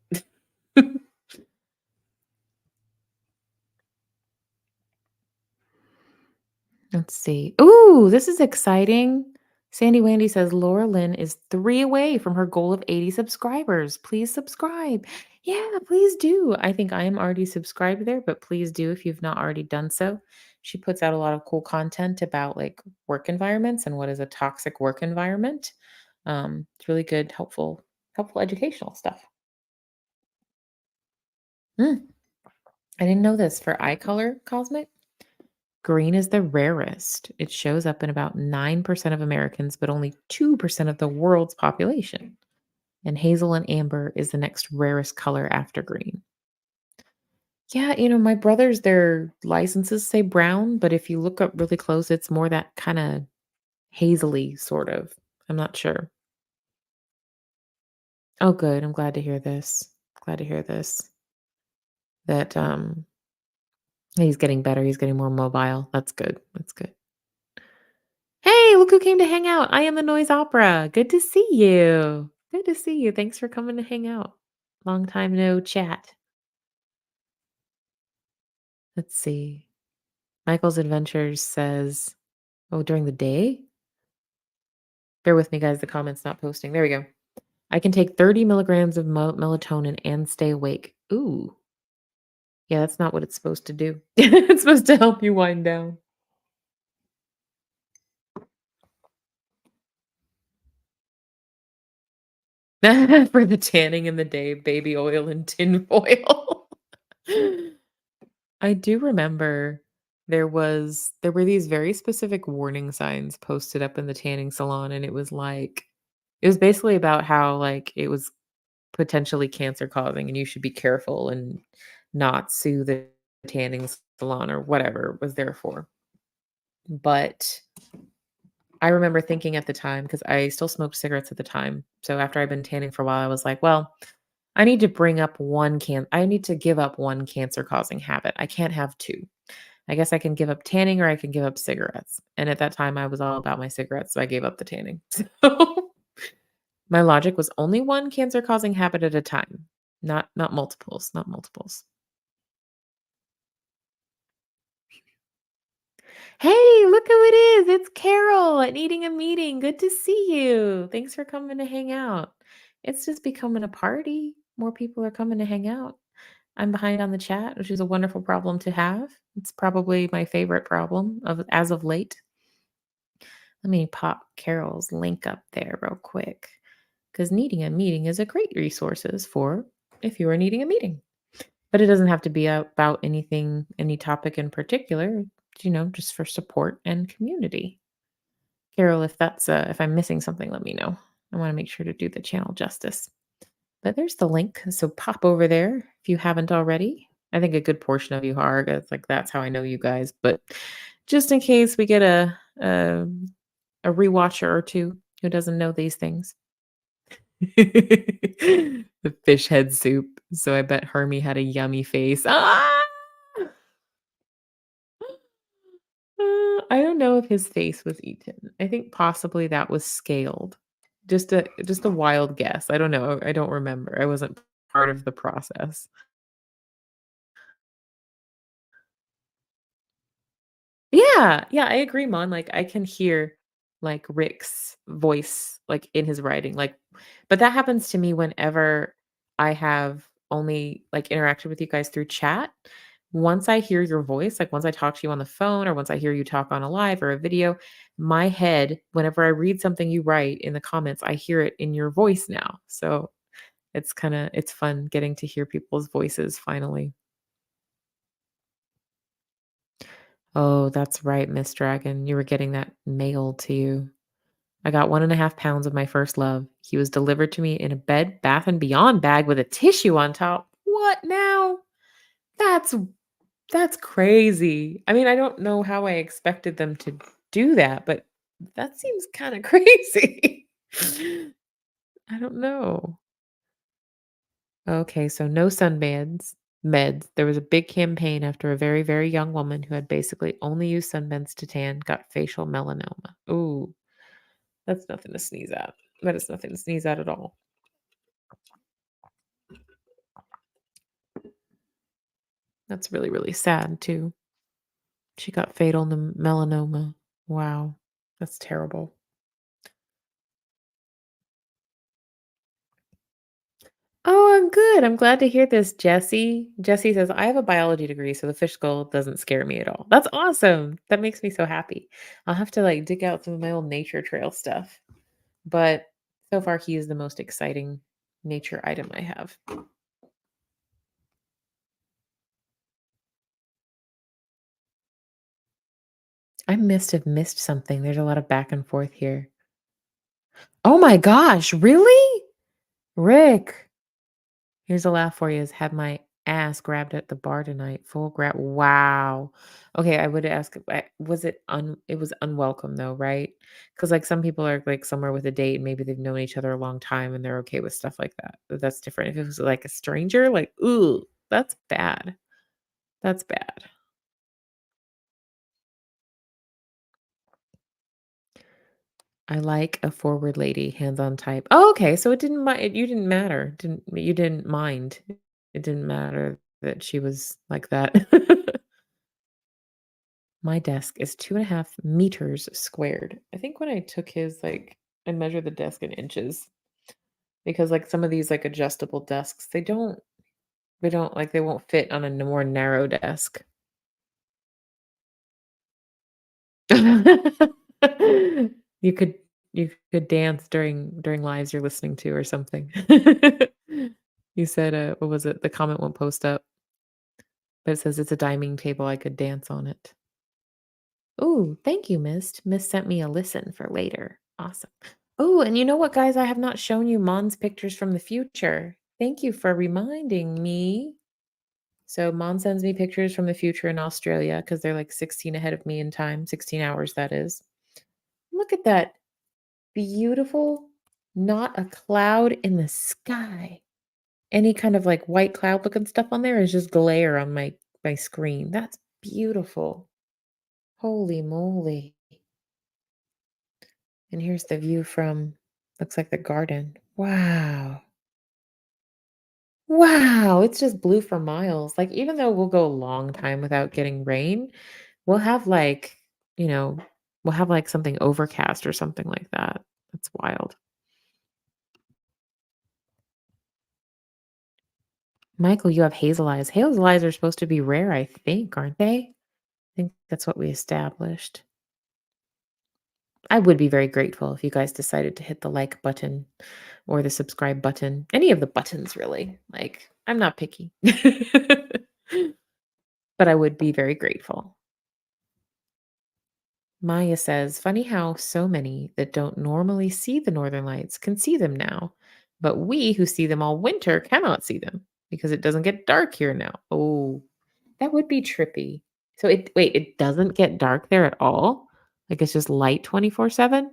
Let's see. Ooh, this is exciting. Sandy Wandy says Laura Lynn is 3 away from her goal of 80 subscribers. Please subscribe. Yeah, please do. I think I am already subscribed there, but please do if you've not already done so. She puts out a lot of cool content about like work environments and what is a toxic work environment. It's really good, helpful educational stuff. Mm, I didn't know this for eye color cosmic. Green is the rarest. It shows up in about 9% of Americans, but only 2% of the world's population. And hazel and amber is the next rarest color after green. Yeah, my brothers, their licenses say brown, but if you look up really close, it's more that kind of hazily sort of. I'm not sure. Oh, good. I'm glad to hear this. Glad to hear this. That he's getting better. He's getting more mobile. That's good. That's good. Hey, look who came to hang out. I am the Noise Opera. Good to see you. Good to see you. Thanks for coming to hang out. Long time no chat. Let's see. Michael's Adventures says, oh, during the day? Bear with me, guys. The comment's not posting. There we go. I can take 30 milligrams of melatonin and stay awake. Ooh. Yeah, that's not what it's supposed to do. It's supposed to help you wind down. For the tanning in the day, baby oil and tin foil. I do remember there were these very specific warning signs posted up in the tanning salon, and it was basically about how, like, it was potentially cancer causing and you should be careful and not sue the tanning salon or whatever it was there for. But I remember thinking at the time, because I still smoked cigarettes at the time, so after I'd been tanning for a while, I was like, "Well, I need to give up one cancer-causing habit. I can't have 2. I guess I can give up tanning or I can give up cigarettes." And at that time, I was all about my cigarettes, so I gave up the tanning. So my logic was only one cancer-causing habit at a time, not multiples, not multiples. Hey, look who it is. It's Carol at Needing a Meeting. Good to see you. Thanks for coming to hang out. It's just becoming a party. More people are coming to hang out. I'm behind on the chat, which is a wonderful problem to have. It's probably my favorite problem of as of late. Let me pop Carol's link up there real quick because Needing a Meeting is a great resources for if you are needing a meeting. But it doesn't have to be about anything, any topic in particular, just for support and community. Carol, if I'm missing something, let me know. I want to make sure to do the channel justice. But there's the link. So pop over there if you haven't already. I think a good portion of you are. It's like that's how I know you guys. But just in case we get a rewatcher or two who doesn't know these things. The fish head soup. So I bet Hermie had a yummy face. Ah! I don't know if his face was eaten. I think possibly that was scaled. Just a wild guess. I don't know. I don't remember. I wasn't part of the process. Yeah, yeah, I agree, Mon. Like I can hear like Rick's voice like in his writing. Like but that happens to me whenever I have only like interacted with you guys through chat. Once I hear your voice, like once I talk to you on the phone or once I hear you talk on a live or a video, my head, whenever I read something you write in the comments, I hear it in your voice now. So it's fun getting to hear people's voices finally. Oh, that's right, Miss Dragon. You were getting that mailed to you. I got 1.5 pounds of my first love. He was delivered to me in a Bed Bath& and Beyond bag with a tissue on top. What now? That's that's crazy. I mean, I don't know how I expected them to do that, but that seems kinda crazy. I don't know. Okay, so no sunbeds meds. There was a big campaign after a very, very young woman who had basically only used sunbeds to tan got facial melanoma. Ooh, that's nothing to sneeze at. That is nothing to sneeze at all. That's really, really sad too. She got fatal melanoma. Wow, that's terrible. Oh, I'm good. I'm glad to hear this, Jesse. Jesse says, I have a biology degree, so the fish skull doesn't scare me at all. That's awesome. That makes me so happy. I'll have to like dig out some of my old nature trail stuff. But so far, he is the most exciting nature item I have. I must have missed something. There's a lot of back and forth here. Oh my gosh, really? Rick. Here's a laugh for you is had my ass grabbed at the bar tonight. Full grab. Wow. Okay, I would ask, was it was unwelcome though, right? Because like some people are like somewhere with a date and maybe they've known each other a long time and they're okay with stuff like that. But that's different. If it was like a stranger, like, ooh, that's bad. That's bad. I like a forward lady, hands-on type. Oh, okay. So it didn't you didn't matter. You didn't mind. It didn't matter that she was like that. My desk is 2.5 meters squared. I think when I took his, like, I measured the desk in inches because, like, some of these, like, adjustable desks, they don't like, they won't fit on a more narrow desk. You could you could dance during lives you're listening to or something. You said, what was it? The comment won't post up, but it says it's a dining table, I could dance on it. Oh, thank you, Miss. Miss sent me a listen for later. Awesome. Oh, and you know what, guys? I have not shown you Mon's pictures from the future. Thank you for reminding me. So Mon sends me pictures from the future in Australia because they're like 16 ahead of me in time, 16 hours, that is. Look at that beautiful, not a cloud in the sky. Any kind of like white cloud looking stuff on there is just glare on my screen. That's beautiful. Holy moly. And here's the view from looks like the garden. Wow. Wow, it's just blue for miles. Like even though we'll go a long time without getting rain, we'll have like, you know, we'll have like something overcast or something like that. That's wild. Michael, you have hazel eyes. Hazel eyes are supposed to be rare, I think, aren't they? I think that's what we established. I would be very grateful if you guys decided to hit the like button or the subscribe button. Any of the buttons, really. Like, I'm not picky, but I would be very grateful. Maya says, funny how so many that don't normally see the northern lights can see them now, but we who see them all winter cannot see them because it doesn't get dark here now. Oh, that would be trippy. So it doesn't get dark there at all? Like it's just light 24/7?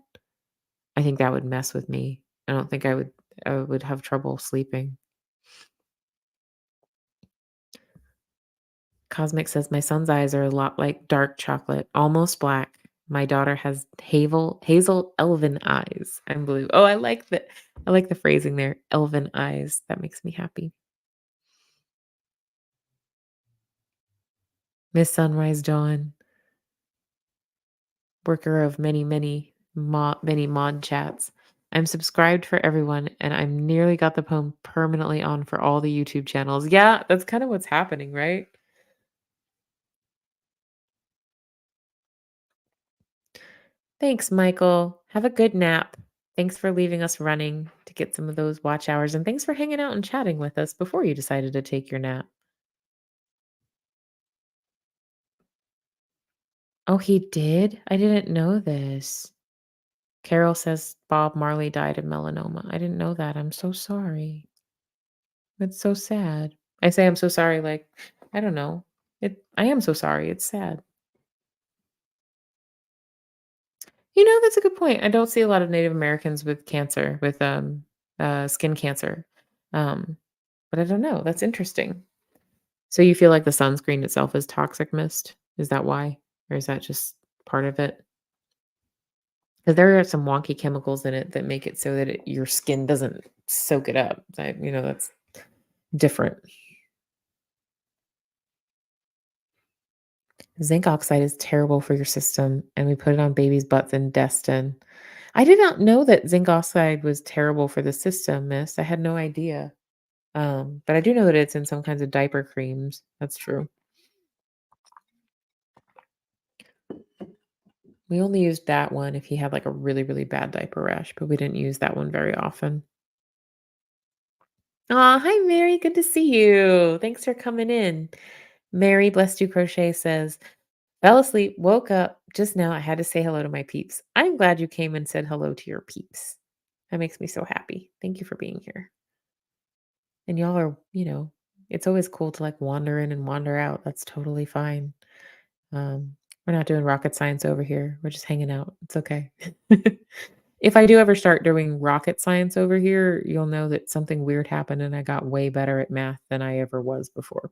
I think that would mess with me. I don't think I would have trouble sleeping. Cosmic says my son's eyes are a lot like dark chocolate, almost black. My daughter has hazel elven eyes. I'm blue. Oh, I like the phrasing there. Elven eyes. That makes me happy. Miss Sunrise Dawn, worker of many mod chats. I'm subscribed for everyone, and I'm nearly got the poem permanently on for all the YouTube channels. Yeah, that's kind of what's happening, right? Thanks, Michael. Have a good nap. Thanks for leaving us running to get some of those watch hours, and thanks for hanging out and chatting with us before you decided to take your nap. Oh, he did? I didn't know this. Carol says Bob Marley died of melanoma. I didn't know that. I'm so sorry. It's so sad. I say I'm so sorry, like, I don't know. I am so sorry. It's sad. That's a good point. I don't see a lot of Native Americans with cancer, with skin cancer. Um, but I don't know. That's interesting. So you feel like the sunscreen itself is toxic mist? Is that why? Or is that just part of it? Because there are some wonky chemicals in it that make it so that your skin doesn't soak it up. That's different. Zinc oxide is terrible for your system, and we put it on babies' butts in Destin. I did not know that zinc oxide was terrible for the system, miss. I had no idea. But I do know that it's in some kinds of diaper creams. That's true. We only used that one if he had like a really, really bad diaper rash, but we didn't use that one very often. Aw, hi, Mary. Good to see you. Thanks for coming in. Mary, blessed you crochet, says, fell asleep, woke up. Just now, I had to say hello to my peeps. I'm glad you came and said hello to your peeps. That makes me so happy. Thank you for being here. And y'all are, it's always cool to like wander in and wander out. That's totally fine. We're not doing rocket science over here. We're just hanging out. It's okay. If I do ever start doing rocket science over here, you'll know that something weird happened and I got way better at math than I ever was before.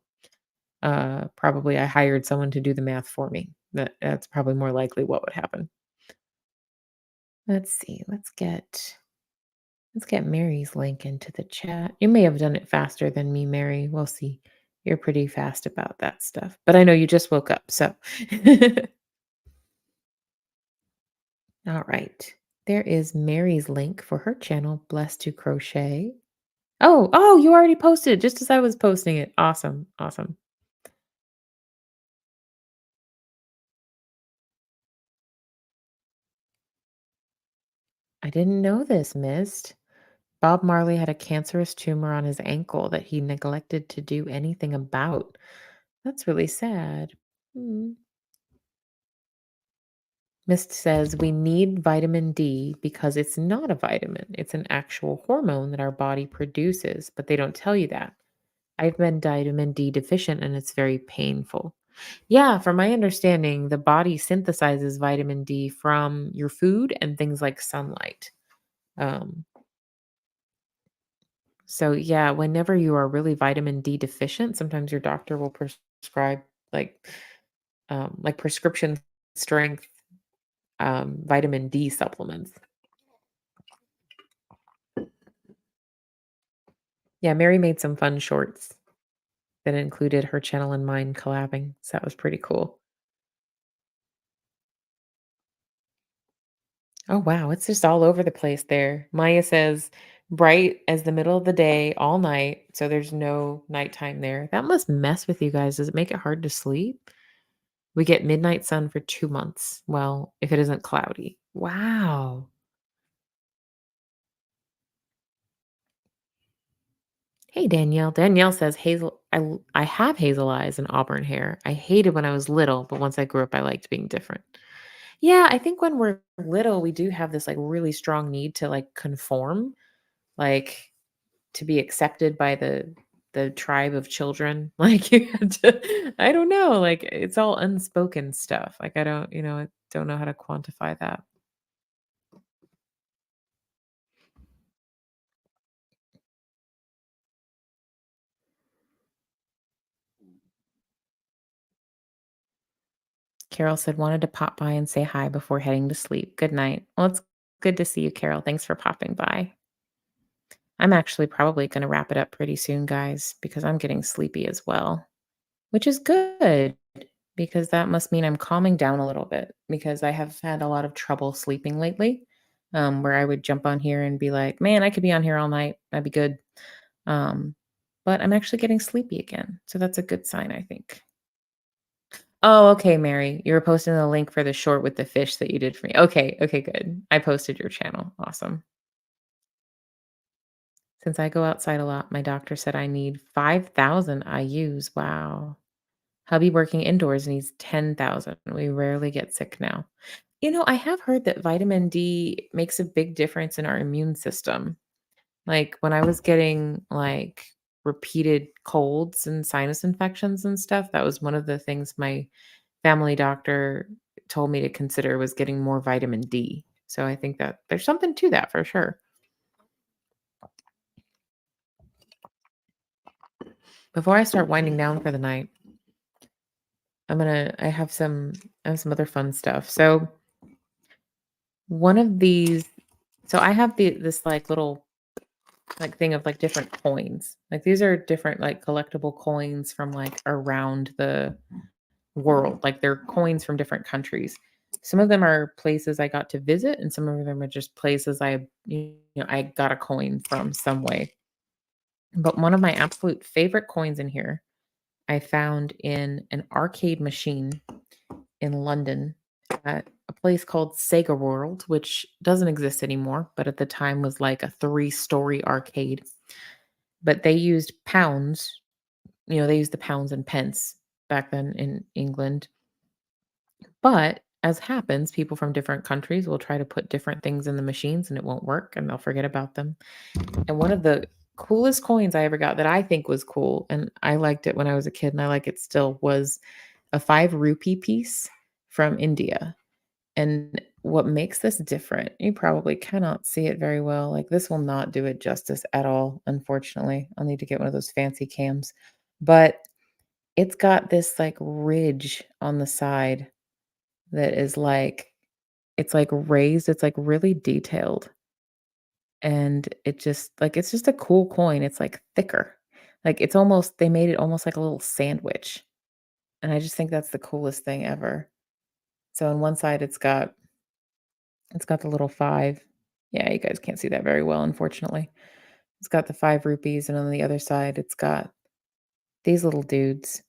Probably I hired someone to do the math for me. That's probably more likely what would happen. Let's see. Let's get Mary's link into the chat. You may have done it faster than me, Mary. We'll see. You're pretty fast about that stuff. But I know you just woke up, so all right. There is Mary's link for her channel, Blessed to Crochet. Oh, you already posted just as I was posting it. Awesome. Awesome. I didn't know this, Mist. Bob Marley had a cancerous tumor on his ankle that he neglected to do anything about. That's really sad. Hmm. Mist says we need vitamin D because it's not a vitamin. It's an actual hormone that our body produces, but they don't tell you that. I've been vitamin D deficient and it's very painful. Yeah, from my understanding, the body synthesizes vitamin D from your food and things like sunlight. Um, so yeah, whenever you are really vitamin D deficient, sometimes your doctor will prescribe like like prescription strength vitamin D supplements. Yeah, Mary made some fun shorts that included her channel and mine collabing. So that was pretty cool. Oh, wow. It's just all over the place there. Maya says, bright as the middle of the day, all night. So there's no nighttime there. That must mess with you guys. Does it make it hard to sleep? We get midnight sun for 2 months. Well, if it isn't cloudy. Wow. Hey, Danielle. Danielle says, Hazel, I have hazel eyes and auburn hair. I hated when I was little, but once I grew up, I liked being different. Yeah, I think when we're little, we do have this like really strong need to like conform. Like to be accepted by the tribe of children. Like you had to I don't know, like it's all unspoken stuff. Like I don't know how to quantify that. Carol said, wanted to pop by and say hi before heading to sleep. Good night. Well, it's good to see you, Carol. Thanks for popping by. I'm actually probably going to wrap it up pretty soon, guys, because I'm getting sleepy as well, which is good because that must mean I'm calming down a little bit because I have had a lot of trouble sleeping lately. Where I would jump on here and be like, man, I could be on here all night. That'd be good. Um, but I'm actually getting sleepy again. So that's a good sign, I think. Oh, okay, Mary. You were posting the link for the short with the fish that you did for me. Okay, okay, good. I posted your channel. Awesome. Since I go outside a lot, my doctor said I need 5,000 IUs. Wow. Hubby working indoors needs 10,000. We rarely get sick now. I have heard that vitamin D makes a big difference in our immune system. Like when I was getting like repeated colds and sinus infections and stuff, that was one of the things my family doctor told me to consider was getting more vitamin D. So I think that there's something to that for sure. Before I start winding down for the night, I have some other fun stuff. So one of these so I have this like little like thing of like different coins. Like these are different like collectible coins from like around the world. Like they're coins from different countries. Some of them are places I got to visit, and some of them are just places I got a coin from some way. But one of my absolute favorite coins in here, I found in an arcade machine in London at a place called Sega World, which doesn't exist anymore, but at the time was like a three-story arcade. But they used pounds, they used the pounds and pence back then in England. But as happens, people from different countries will try to put different things in the machines and it won't work and they'll forget about them. And one of the coolest coins I ever got that I think was cool, and I liked it when I was a kid and I like it still, was a 5 rupee piece from India. And what makes this different, you probably cannot see it very well. Like this will not do it justice at all, unfortunately. I'll need to get one of those fancy cams. But it's got this like ridge on the side that is like it's like raised, it's like really detailed. And it's just a cool coin. It's like thicker. Like it's almost they made it almost like a little sandwich. And I just think that's the coolest thing ever. So on one side it's got the little 5. Yeah, you guys can't see that very well, unfortunately. It's got the 5 rupees, and on the other side, it's got these little dudes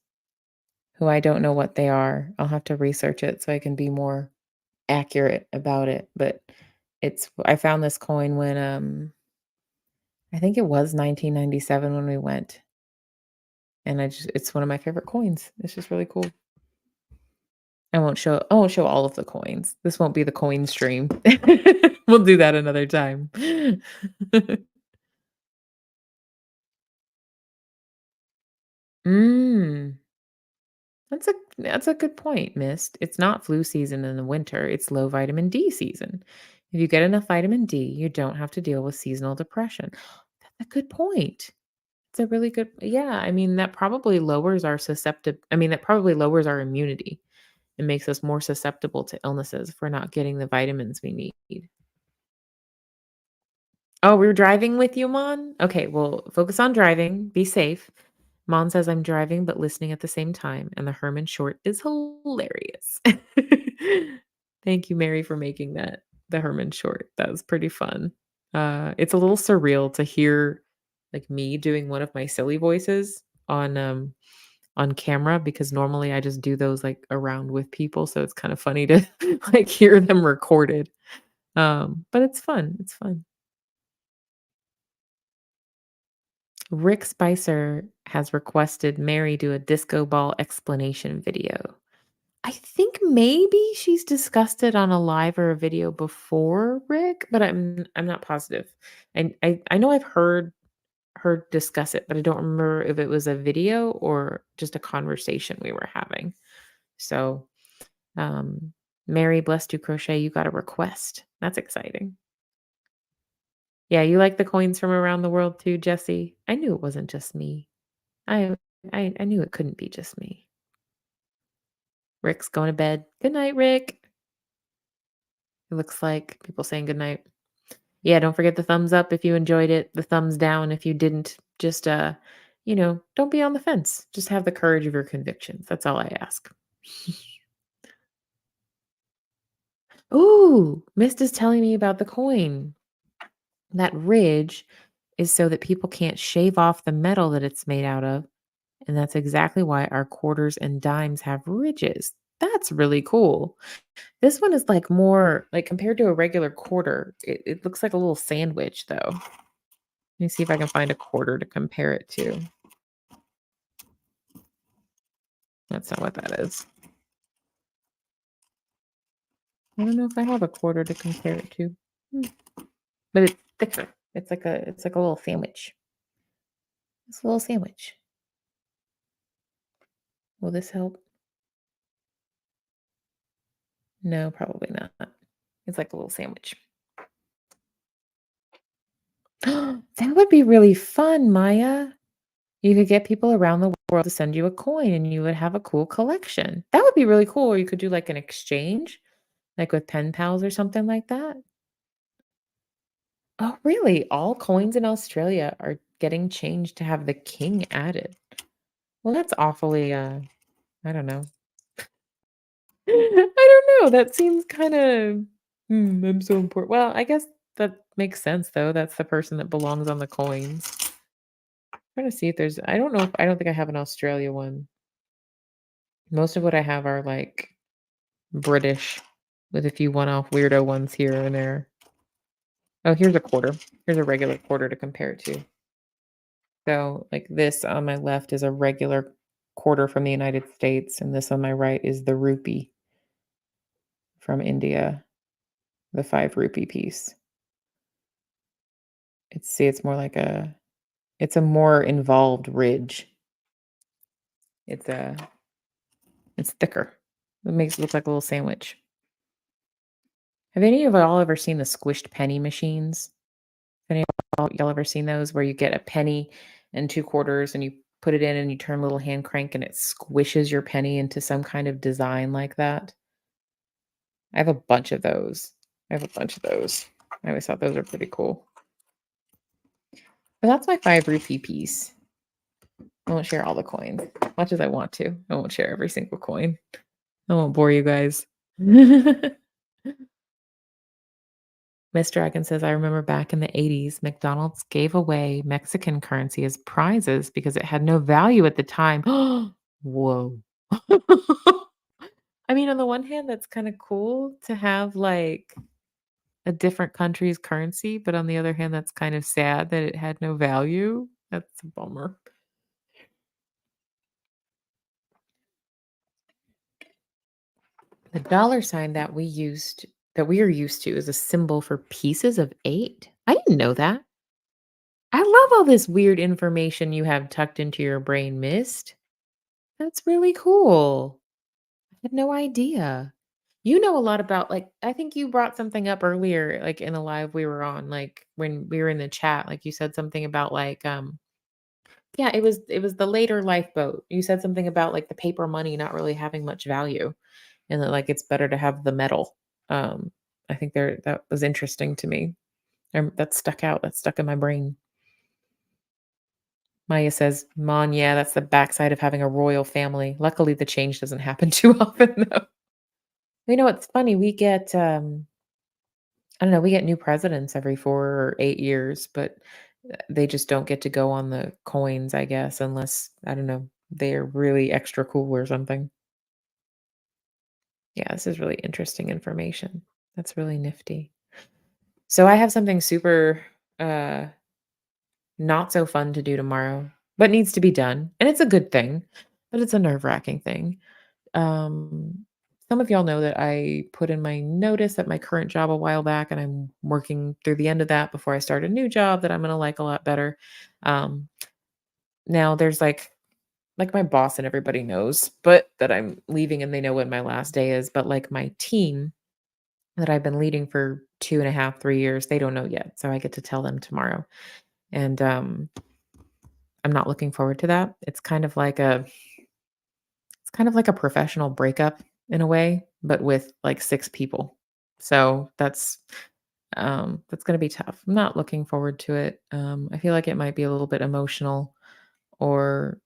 who I don't know what they are. I'll have to research it so I can be more accurate about it. But I found this coin when I think it was 1997 when we went, and it's one of my favorite coins. It's just really cool. I won't show all of the coins. This won't be the coin stream. We'll do that another time. Mm, that's a good point, Mist. It's not flu season in the winter, it's low vitamin D season. If you get enough vitamin D, you don't have to deal with seasonal depression. That's a good point. It's a really good yeah, I mean, that probably lowers our immunity. It makes us more susceptible to illnesses if we're not getting the vitamins we need. Oh, we are driving with you, Mon? Okay, well, focus on driving. Be safe. Mon says I'm driving but listening at the same time, and the Herman short is hilarious. Thank you, Mary, for making that the Herman short. That was pretty fun. It's a little surreal to hear like me doing one of my silly voices on camera because normally I just do those like around with people, so it's kind of funny to like hear them recorded. But it's fun. It's fun. Rick Spicer has requested Mary do a disco ball explanation video. I think maybe she's discussed it on a live or a video before, Rick, but I'm not positive. And I know I've heard her discuss it, but I don't remember if it was a video or just a conversation we were having. So, um, Mary, bless you, crochet. You got a request. That's exciting. Yeah, you like the coins from around the world too, Jesse. I knew it wasn't just me. I I knew it couldn't be just me. Rick's going to bed. Good night, Rick. It looks like people saying good night. Yeah, don't forget the thumbs up if you enjoyed it, the thumbs down if you didn't. Just don't be on the fence. Just have the courage of your convictions. That's all I ask. Ooh, Mist is telling me about the coin. That ridge is so that people can't shave off the metal that it's made out of. And that's exactly why our quarters and dimes have ridges. That's really cool. This one is like more like compared to a regular quarter. It looks like a little sandwich though. Let me see if I can find a quarter to compare it to. That's not what that is. I don't know if I have a quarter to compare it to. Hmm. But it's thicker. It's like a little sandwich. It's a little sandwich. Will this help? No, probably not. It's like a little sandwich. That would be really fun, Maya. You could get people around the world to send you a coin and you would have a cool collection. That would be really cool. Or you could do like an exchange, like with pen pals or something like that. Oh, really? All coins in Australia are getting changed to have the king added. Well, that's awfully, I don't know. I don't know. That seems kind of, I'm so important. Well, I guess that makes sense though. That's the person that belongs on the coins. Trying to see if there's, I don't know if, I don't think I have an Australia one. Most of what I have are like British with a few one-off weirdo ones here and there. Oh, here's a quarter. Here's a regular quarter to compare it to. So, like this on my left is a regular quarter from the United States, and this on my right is the rupee from India, the 5 rupee piece. It's more like it's a more involved ridge. It's a it's thicker. It makes it look like a little sandwich. Have any of y'all ever seen the squished penny machines? Have any of y'all ever seen those where you get a penny and 2 quarters and you put it in and you turn a little hand crank and it squishes your penny into some kind of design like that? I have a bunch of those. I have a bunch of those. I always thought those are pretty cool. But that's my 5 rupee piece. I won't share all the coins, much as I want to. I won't share every single coin. I won't bore you guys. Miss Dragon says, I remember back in the 80s, McDonald's gave away Mexican currency as prizes because it had no value at the time. Whoa. I mean, on the one hand, that's kind of cool to have like a different country's currency, but on the other hand, that's kind of sad that it had no value. That's a bummer. The dollar sign that we are used to is a symbol for pieces of 8. I didn't know that. I love all this weird information you have tucked into your brain, Mist. That's really cool. I had no idea. You know a lot about like I think you brought something up earlier, like in a live we were on, like when we were in the chat, like you said something about like yeah, it was the later lifeboat. You said something about like the paper money not really having much value and that like it's better to have the metal. Um I think that was interesting to me. That stuck out. That stuck in my brain. Maya says, Mon, yeah, that's the backside of having a royal family. Luckily, the change doesn't happen too often, though. You know, what's funny. We get, I don't know, we get new presidents every 4 or 8 years, but they just don't get to go on the coins, I guess, unless, I don't know, they're really extra cool or something. Yeah, this is really interesting information. That's really nifty. So I have something super uh not so fun to do tomorrow, but needs to be done. And it's a good thing, but it's a nerve-wracking thing. Um, some of y'all know that I put in my notice at my current job a while back, and I'm working through the end of that before I start a new job that I'm going to like a lot better. Um, now there's like my boss and everybody knows, but that I'm leaving and they know when my last day is. But like my team that I've been leading for 2.5, 3 years, they don't know yet. So I get to tell them tomorrow. And I'm not looking forward to that. It's kind of like a professional breakup in a way, but with like 6 people. So that's gonna be tough. I'm not looking forward to it. I feel like it might be a little bit emotional or,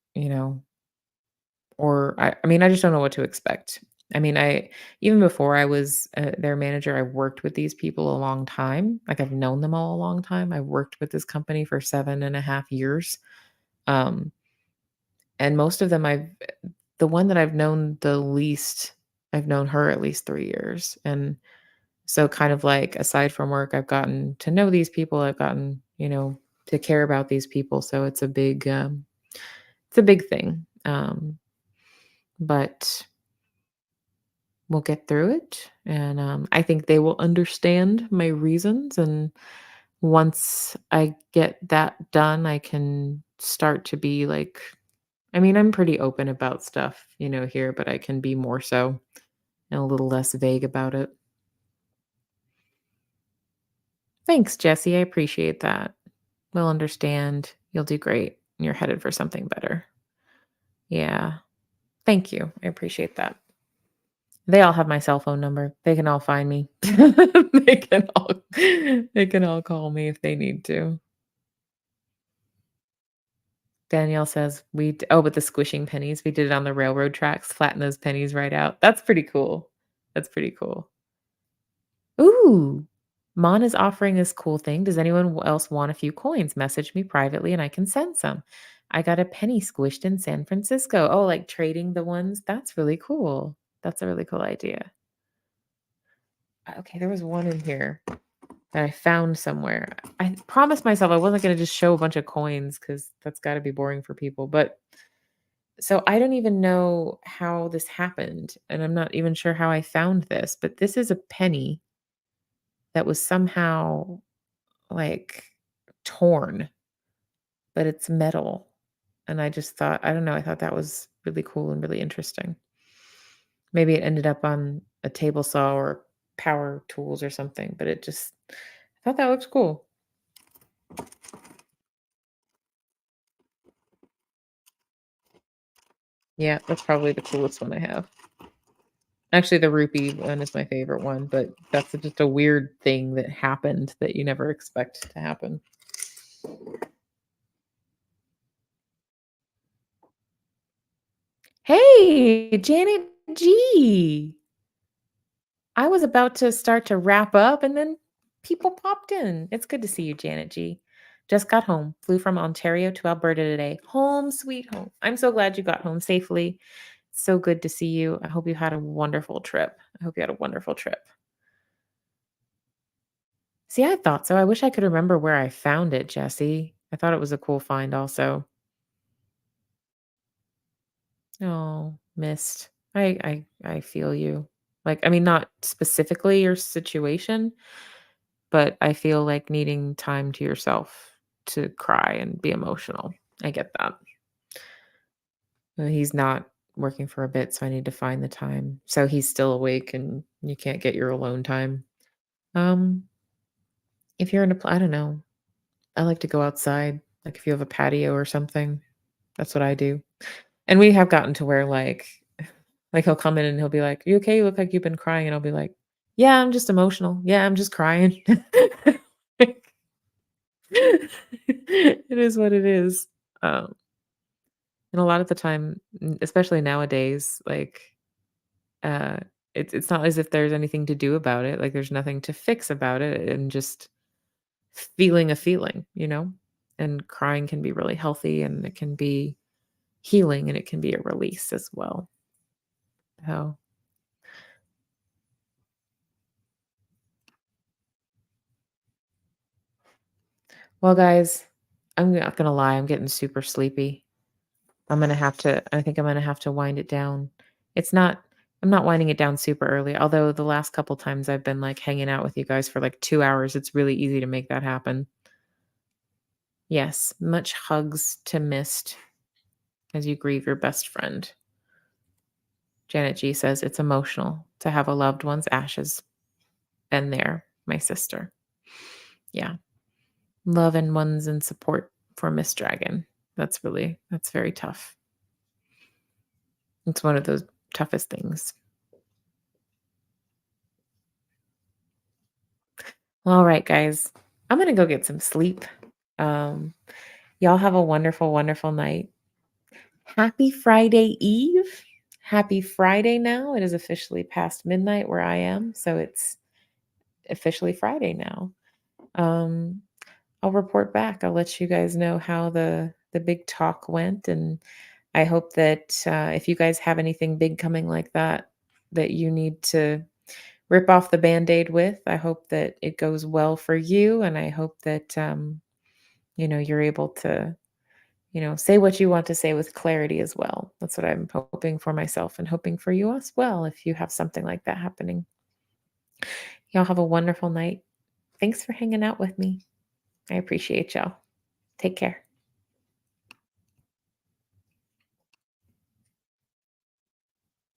or I mean, I just don't know what to expect. I mean, I even before I was their manager, I worked with these people a long time. Like I've known them all a long time. I worked with this company for 7.5 years. Um, and most of them the one that I've known the least, I've known her at least 3 years. And so kind of like aside from work, I've gotten to know these people. I've gotten, to care about these people. So it's a big thing. But we'll get through it. And I think they will understand my reasons. And once I get that done, I can start to be like, I mean, I'm pretty open about stuff, here, but I can be more so and a little less vague about it. Thanks, Jesse. I appreciate that. We'll understand. You'll do great. You're headed for something better. Yeah. Thank you. I appreciate that. They all have my cell phone number. They can all find me. They can all call me if they need to. Danielle says with the squishing pennies, we did it on the railroad tracks, flatten those pennies right out. That's pretty cool. That's pretty cool. Ooh. Mon is offering this cool thing. Does anyone else want a few coins? Message me privately and I can send some. I got a penny squished in San Francisco. Oh, like trading the ones? That's really cool. That's a really cool idea. Okay, there was one in here that I found somewhere. I promised myself I wasn't going to just show a bunch of coins because that's got to be boring for people. But so I don't even know how this happened. And I'm not even sure how I found this. But this is a penny that was somehow like torn, but it's metal. And I just thought, I don't know, I thought that was really cool and really interesting. Maybe it ended up on a table saw or power tools or something, but I thought that looks cool. Yeah, that's probably the coolest one I have. Actually, the rupee one is my favorite one, but that's just a weird thing that happened that you never expect to happen. Hey, Janet G. I was about to start to wrap up and then people popped in. It's good to see you, Janet G. Just got home. Flew from Ontario to Alberta today. Home sweet home. I'm so glad you got home safely. So good to see you. I hope you had a wonderful trip. I hope you had a wonderful trip. See, I thought so. I wish I could remember where I found it, Jesse. I thought it was a cool find also. Oh, missed. I feel you. Like, I mean, not specifically your situation, but I feel like needing time to yourself to cry and be emotional. I get that. He's not working for a bit, so I need to find the time. So he's still awake and you can't get your alone time. Um, if you're in I don't know. I like to go outside. Like if you have a patio or something, that's what I do. And we have gotten to where like he'll come in and he'll be like, "You okay? You look like you've been crying." And I'll be like, "Yeah, I'm just emotional. Yeah, I'm just crying." It is what it is. Um, and a lot of the time, especially nowadays, like uh it's not as if there's anything to do about it. Like there's nothing to fix about it and just feeling a feeling. And crying can be really healthy and it can be healing and it can be a release as well. So, well guys, I'm not gonna lie, I'm getting super sleepy. I think I'm gonna have to wind it down. It's not I'm not winding it down super early, although the last couple times I've been like hanging out with you guys for like 2 hours, it's really easy to make that happen. Yes, much hugs to Mist as you grieve your best friend. Janet G says it's emotional to have a loved one's ashes. Been there, my sister. Yeah. Love and ones and support for Miss Dragon. That's very tough. It's one of those toughest things. Well, all right, guys. I'm gonna go get some sleep. Um, y'all have a wonderful, wonderful night. Happy Friday Eve. Happy Friday now. It is officially past midnight where I am, so it's officially Friday now. Um, I'll report back. I'll let you guys know how the big talk went, and I hope that if you guys have anything big coming like that that you need to rip off the band-aid with, I hope that it goes well for you, and I hope that you're able to say what you want to say with clarity as well. That's what I'm hoping for myself and hoping for you as well if you have something like that happening. Y'all have a wonderful night. Thanks for hanging out with me. I appreciate y'all. Take care.